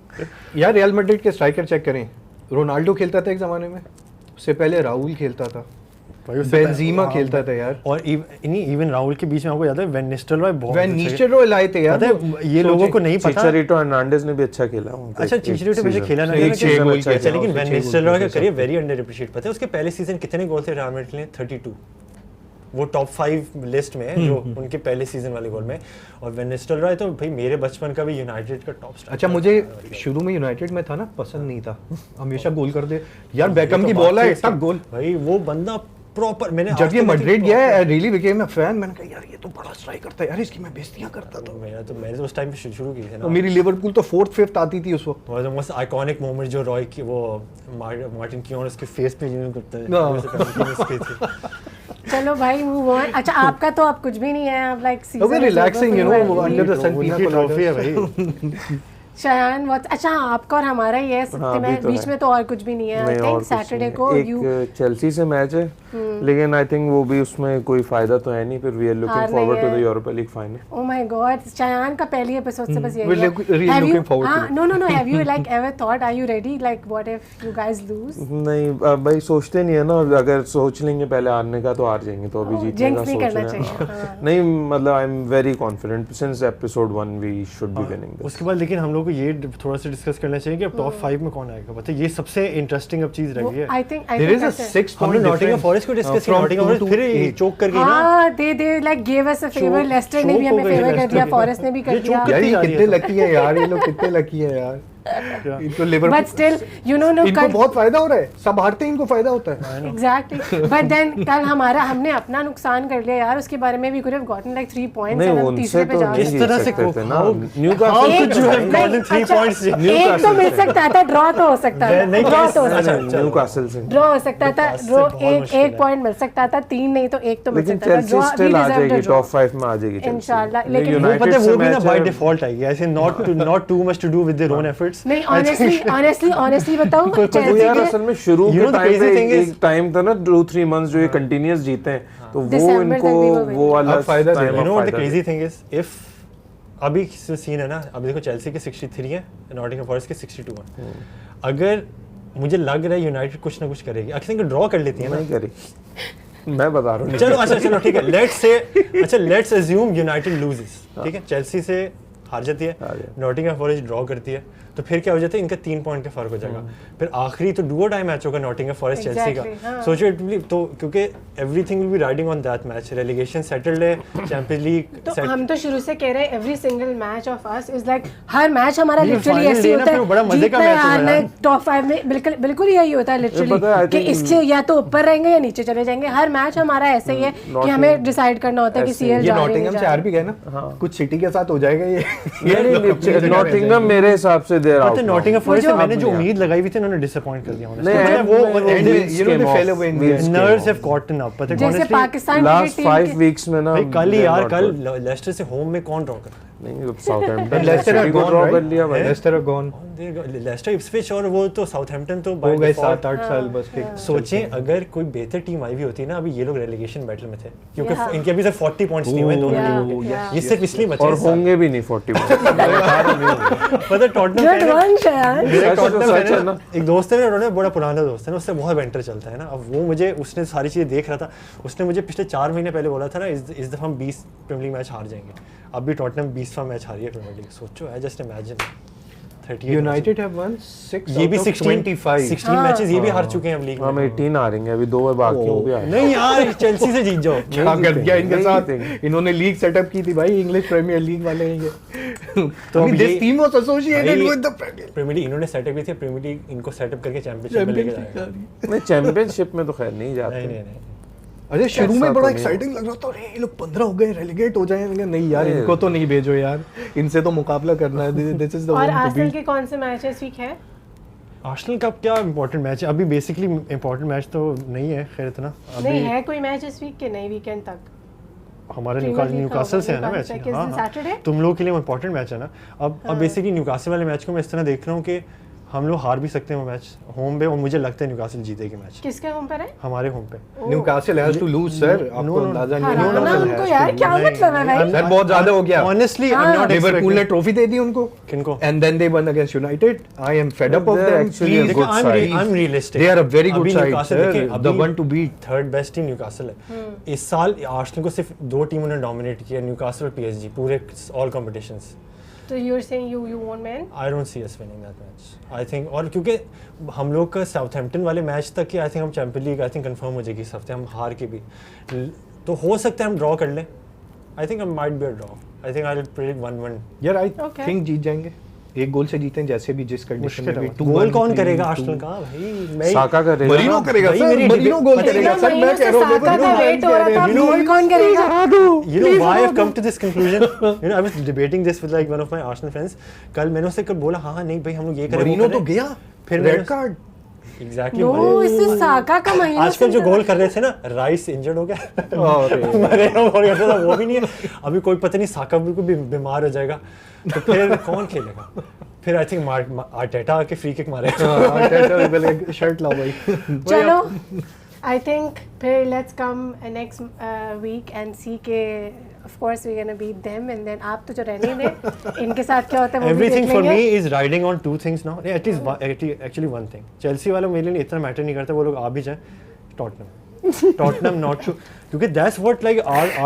यार रियल मैड्रिड के स्ट्राइकर चेक करें, रोनाल्डो खेलता था एक जमाने में, उससे पहले राहुल खेलता था, बेंजीमा खेलता था यार, और इवन राहुल के बीच में आपको याद है वैन निस्टेलरॉय बहुत वैन निस्टेलरॉय लाए थे यार। पता है ये लोगों को नहीं पता। चिचारिटो हर्नांडेज ने भी अच्छा खेला। अच्छा चिचरिटो वैसे खेला ना, एक छह गोल अच्छा, किया, लेकिन उसने वैन 6 गोल निस्टेलरॉय का किया करियर वेरी अंडर एप्रिशिएट। पता है उसके पहले सीजन कितने गोल थे रियल मैड्रिड के लिए? 32। वो टॉप 5 लिस्ट में है जो उनके पहले सीजन वाले गोल में। और वैन निस्टेलरॉय तो भाई मेरे बचपन का भी यूनाइटेड का टॉप स्टार। अच्छा मुझे शुरू में यूनाइटेड में था ना, पसंद नहीं था, हमेशा गोल कर दे यार, बैकम की बॉल है टक गोल। भाई वो बंदा प्रॉपर। मैंने जब ये मैड्रिड गया है, I really became a fan. मैंने कहा यार ये तो बड़ा स्ट्राइकर था यार, इसकी मैं बेइज्जतियां करता था। मैंने तो उस टाइम पे शुरू की थी और ना। मेरी लिवरपूल तो 4th 5th आती थी उस वक्त। और द मोस्ट आइकॉनिक मोमेंट जो रॉय की वो मार्टिन की और उसके फेस पे यूं करता है हाँ। वैसे कंटिन्यूअस की थी। चलो भाई मूव ऑन. अच्छा आपका तो अब कुछ भी नहीं है, आप लाइक तो वे relaxing, you know, under the sun पीना ट्रॉफी है भाई. शयान व्हाट. अच्छा आपका और हमारा ही है बीच में तो और कुछ भी नहीं है. आई थिंक सैटरडे को यू चेल्सी से मैच है, लेकिन आई थिंक वो भी उसमें कोई फायदा तो है नहीं. फिर we are looking forward to the Europa League final. Oh my god, Shayan का पहली एपिसोड से बस यही We're really looking forward to it. No, have you like ever thought, are you ready, like what if you guys lose? नहीं भाई सोचते नहीं है ना. अगर सोच लेंगे पहले हारने का तो हार जाएंगे, तो अभी जीतने का नहीं करना सोच रहे चाहिए. हैं. नहीं मतलब I am very confident since episode 1 we should be winning this. उसके बाद लेकिन हम लोग को ये थोड़ा सा डिस्कस करना चाहिए कि अब टॉप 5 में कौन आएगा. मतलब ये सबसे इंटरेस्टिंग अब चीज रह गई है. I think there is a 6 हमने नॉटिंघम फॉरेस्ट को डिस्कस किया. नॉटिंघम फॉरेस्ट फिर चोक कर गई ना. हाँ they like gave us a favor. Leicester ने भी हमें फेवर कर दिया, फॉरेस्ट ने भी कर दिया. यार ये कितने लकी है यार, ये लोग कितने लकी है यार. इनको Liverpool, But still, you know, इनको बहुत फायदा हो रहा है. सब हारते हैं, इनको फायदा होता है. Exactly. But then कल हमने अपना नुकसान कर लिया यार. उसके बारे में भी could have gotten like 3 points. नहीं and हम तीसरे पे जा रहे इस तरह से सकते थे ना. How could you have gotten 3 points? एक तो मिल सकता था, ड्रॉ तो हो सकता था. ड्रॉ तो हो सकता था. न्यूकासल से ड्रॉ हो सकता था. ड्रॉ एक पॉइंट मिल सकता था. 3 नहीं तो 1 तो मिल लेकिन सकता था. चेल्सी स्टिल आ जाएगी टॉप 5 में, आ जाएगी इंशाल्लाह. लेकिन वो पता है वो भी ना बाय डिफॉल्ट आएगी. ऐसे not too much to do with their own efforts. नहीं honestly बताऊं, तो यार असल में शुरू के टाइम पे एक टाइम था ना 2-3 मंथ्स जो ये कंटिन्यूअस जीते हैं, तो वो इनको वो वाला फायदा दे. You know what the crazy thing is? If अभी सीन है ना, अभी देखो चेल्सी के 63 है, नॉटिंघम फॉरेस्ट के 62 है. अगर मुझे लग रहा है यूनाइटेड कुछ ना कुछ करेगी. आई थिंक ड्रॉ कर लेती है ना. नहीं करेगी, मैं बता रहा हूँ. चलो ठीक है. Let's assume United loses. ठीक है, चेल्सी से हार जाती है, नॉटिंघम फॉरेस्ट ड्रॉ करती है, तो फिर क्या हो जाता है, इनका 3 पॉइंट का फर्क हो जाएगा. फिर आखिरी तो डू और डाई मैच होगा नॉटिंघम फॉरेस्ट चेल्सी का. सोचो इट विल, तो क्योंकि everything will be riding on that match. Relegation settled है, चैंपियंस लीग. तो हम तो शुरू से कह रहे हैं every single match of us is like, her match हमारा लिटरली ऐसे होता है. बड़ा मजे का मैच होता है. टॉप 5 में बिल्कुल यही होता है लिटरली कि इससे या तो ऊपर रहेंगे या नीचे चले जाएंगे. हर मैच हमारा ऐसे ही है कि हमें डिसाइड करना होता है कि सीएल ये जा रहे हैं. नॉटिंघम से हार भी गए ना, कुछ सिटी के साथ हो जाएगा ये. नॉटिंघम मेरे हिसाब से देयर आउट. नॉटिंघम फॉरेस्ट से मैंने जो उम्मीद लगाई हुई थी उन्होंने डिसअपॉइंट कर दिया. नहीं वो fail away in the nerves have gotten up. पता है जैसे पाकिस्तान लास्ट 5 वीक्स में ना कल लेस्टर से होम में कौन ड्रॉ कर. नहीं साउथहैम्पटन लेस्टर सिटी को ड्रॉ कर लिया भाई. Leicester are gone. Leicester Ipswich और वो तो साउथहैम्पटन तो हो गए 7-8 साल बस. सोचें अगर कोई बेहतर टीम आई भी होती ना, अभी ये लोग रेलीगेशन बैटल में थे क्योंकि इनके अभी तक 40 पॉइंट्स नहीं हुए दोनों टीमों के. ये सिर्फ इसलिए बचे और होंगे भी नहीं 40 पता टॉटनहम ना. एक दोस्त है उन्होंने बड़ा पुराना दोस्त है ना, उससे बहुत बेंटर चलता है ना. अब वो मुझे उसने सारी चीज़ें देख रहा था. उसने मुझे पिछले 4 महीने पहले बोला था ना, इस दफ़ा हम 20 प्रीमियर लीग मैच हार जाएंगे. अब भी टॉटनहम 20वां मैच हारी है प्रीमियर लीग. सोचो है, just imagine. United have won 6 ये भी 16 मैचेस ये भी हार चुके हैं अब लीग में. हम 18 हारेंगे अभी, 2 बाकी हो गया. नहीं यार, चेल्सी से जीत जाओ. क्या कर दिया इनके साथ. इन्होंने लीग सेटअप की थी भाई, इंग्लिश प्रीमियर लीग वाले हैं ये. तो this team was associated with the Premier League. इन्होंने सेटअप की थी, प्रीमियर लीग इनको सेटअप करके चैंपियनशिप में लेके जाएगा. नहीं चैंपियनशिप में तो खैर नहीं जाते. नहीं. अरे शुरू में बड़ा एक्साइटिंग लग रहा था, अरे ये लोग 15 हो गए, रेलीगेट हो जाएंगे. नहीं यार, इनको तो नहीं भेजो यार, इनसे तो मुकाबला करना है. दिस इज द वन और टू आर्सेनल बीट. के कौन से मैचेस वीक है? आर्सेनल का क्या इंपॉर्टेंट मैच है अभी? बेसिकली इंपॉर्टेंट मैच तो नहीं है खैर इतना. नहीं है कोई मैच इस वीक के? नहीं, वीकेंड तक हमारे न्यूकासल से है ना मैच. हाँ, तुम लोग के लिए इंपॉर्टेंट मैच है ना. अब बेसिकली न्यूकासल वाले मैच को मैं इस तरह देख रहा हूँ कि हम लोग हार भी सकते हैं वो मैच होम पे, और मुझे लगता है न्यूकासल जीतेगी मैच. किसके होम पर है? हमारे होम पे. Newcastle has to lose sir. आपको अंदाजा नहीं है उनको यार क्या मतलब है भाई? सर बहुत ज्यादा हो गया. Honestly I am not. Liverpool ने ट्रॉफी दे दी उनको. किनको? And then they won against United. I am fed up of them. Actually, I am realistic. They are a very good अभी साइड न्यूकासल सर. देखें, the one to beat. Third best team Newcastle है. इस साल Arsenal को सिर्फ 2 टीमों ने dominate किया, न्यूकासल और पीएसजी, पूरे all competitions. So you're saying you won't win? I don't see us winning that match. I think, और क्योंकि हम लोग का साउथहैम्पटन वाले मैच तक कि आई थिंक हम champions league I think confirm हो जाएगी इस हफ्ते. हम हार के भी तो हो सकता है हम ड्रॉ कर लें. I think I might be a draw. I think I will predict 1-1. यार आई थिंक जीत जाएंगे. एक गोल से जीते जैसे भी, जिस कंडीशन में भी. गोल कौन करेगा आर्सेनल का भाई? मैं साका करेगा. मरीनो करेगा सर. मरीनो गोल करेगा सर. मैं कह रहा हूं साका का वेट हो रहा था. गोल कौन करेगा? You know why I've come to this conclusion? You know, I was debating this with like one of my Arsenal friends. कल मैंने उससे कल बोला हाँ नहीं भाई हम लोग ये करें. मरीनो तो गया. फिर रेड कार्ड. एग्जैक्टली नो इससे साका का महीना आजकल जो गोल कर रहे थे ना, राइस इंजर्ड हो गया मरे हो करता था, वो भी नहीं है अभी, कोई पता नहीं साका बिल्कुल भी बीमार हो जाएगा तो फिर कौन खेलेगा? फिर आई थिंक आर्टेटा आके फ्री किक मारेगा। आर्टेटा पहले शर्ट लाओ भाई। चलो आई थिंक फिर let's come next week and see के of course we gonna beat them and then आप तो जो रहने दें इनके साथ क्या होता है वो भी देख एवरीथिंग फॉर लेंगे। Me is riding on two things now, at least actually one thing. Chelsea वालों मेरे लिए इतना मैटर नहीं करता, वो लोग आ भी जाए टॉटनम नॉट टू, क्योंकि that's what like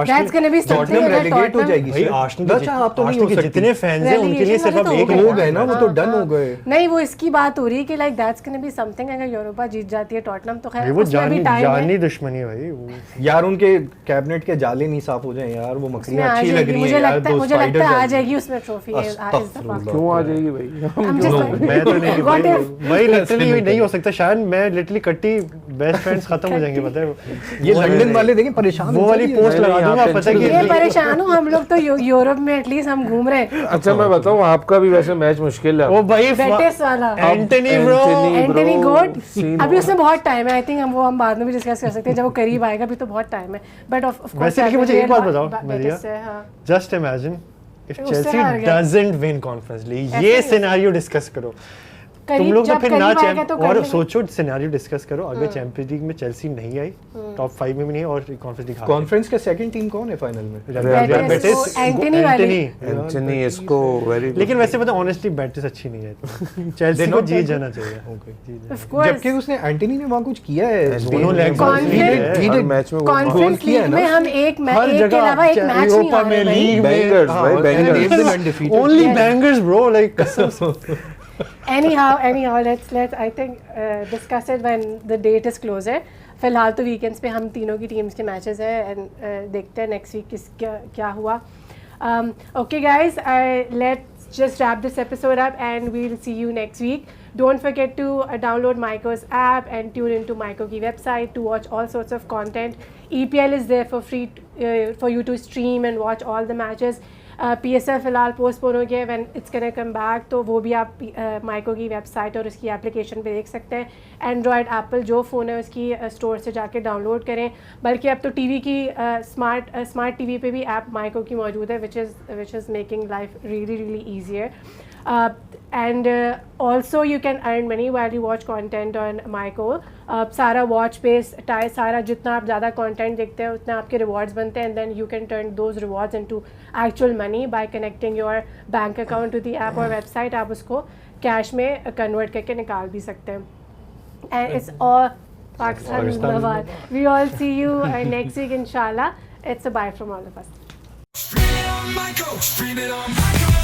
That's gonna be something Tottenham अगर रेलेगेट हो Tottenham- जाएगी भाई सर। आर्सेनल अच्छा आप तो नहीं हो के सकती। जितने फैंस हैं उनके लिए सिर्फ अब Relegation एक वाले तो हो गए ना, वो तो डन हो गए। नहीं वो इसकी बात हो रही है कि like that's gonna be something, अगर यूरोपा जीत जाती है टॉटनम तो खैर वो उसमें भी टाइम जानी है, दुश्मनी है भाई वो। यार उनके कैबिनेट के जाले नहीं साफ हो जाए यार, वो उसमें मकड़ियाँ आ अच्छी लग जाएगी, रही मुझे हैं यार, लगता है दो मुझे लगता है स्पाइडर आ जाएगी उसमें ट्रॉफी है अस्तगफुरुल्लाह। क्यों आ जाएगी भाई? I'm just like- मैं तो नहीं What भाई, if- भाई लिटरली नहीं हो सकता, शायद मैं लिटरली कट्टी बेस्ट फ्रेंड्स खत्म हो जाएंगे, पता है ये लंदन वाले देखें परेशान वो वाली पोस्ट नहीं, लगा यहाँ दूंगा, पे पता है कि ये परेशान हूँ हम लोग तो यूरोप में एटलीस्ट हम घूम रहे हैं। अच्छा मैं बताऊं, आपका भी वैसे मैच मुश्किल है। ओ भाई बेटिस वाला एंटनी ब्रो, एंटनी गोड scene अभी उसमें बहुत टाइम है, आई थिंक हम बाद में भी डिस्कस कर सकते हैं जब वो करीब आएगा, अभी तो बहुत टाइम है बट ऑफ कोर्स। वैसे लेकिन मुझे एक बात बताओ मरिया, हाँ जस्ट इमेजिन इफ उससे चेल्सी हार गया। डजंट विन कॉन्फ्रेंस लीग, ऐसे ये ही हो सिनेरियो डिस्कस करो तुम करीब लोग, तो जब फिर ना करीब आएगा तो कर और लेंगे। सोचो सिनेरियो डिस्कस करो, अगर चैंपियंस लीग में चेल्सी नहीं आई, टॉप 5 में भी नहीं और कॉन्फ्रेंस लीग हार गई। कॉन्फ्रेंस के सेकंड टीम कौन है फाइनल में? बेटिस वो एंटनी वाली एंटनी इसको वेरी लेकिन वैसे पता ऑनेस्टली बेटिस अच्छी नहीं है, चेल्सी को जीत जाना चाहिए। जीत जाना। ऑफ कोर्स जबकि उसने एंटनी ने वहां कुछ किया है दोनों लेग Conference- हर मैच में कॉन्फ्रेंस किया है लीग ना? में हम एक हर के अलावा एक मैच नहीं यूरोपा हारे में भाई। लीग में बैंगर्स भाई bangers. undefeated. Only Yes. Bangers bro, like कसम से। anyhow let's I think discuss it when the date is closer. फिलहाल तो वीकेंड्स पे हम तीनों की टीम्स के मैचेस हैं एंड देखते हैं नेक्स्ट वीक क्या हुआ. Okay guys, let's just wrap this episode up and we'll see you next week. Don't forget to download Myco's app and tune into Myco की website to watch all sorts of content. EPL is there for free for you to stream and watch all the matches. PSL फ़िलहाल postpone हो गया, when it's can come back, तो वो भी आप micro की website और उसकी एप्लीकेशन पे देख सकते हैं. एंड्रॉयड एप्पल जो फ़ोन है उसकी स्टोर से जाके डाउनलोड करें, बल्कि अब तो टीवी की स्मार्ट टीवी पे भी ऐप माइको की मौजूद है which is making life really easier. And also you can earn money while you watch content on Myco. सारा वॉच बेस सारा जितना आप ज़्यादा कंटेंट देखते हैं उतना आपके रिवॉर्ड्स बनते हैं, and then you can turn those rewards into actual money by connecting your bank account to the app और वेबसाइट. आप उसको कैश में कन्वर्ट करके निकाल भी सकते हैं. एंड इट्स ऑल पाकिस्तान जिंदाबाद. We all see you next week इंशाल्लाह. It's a bye from all of us. Stream it on Myco, stream it on Myco.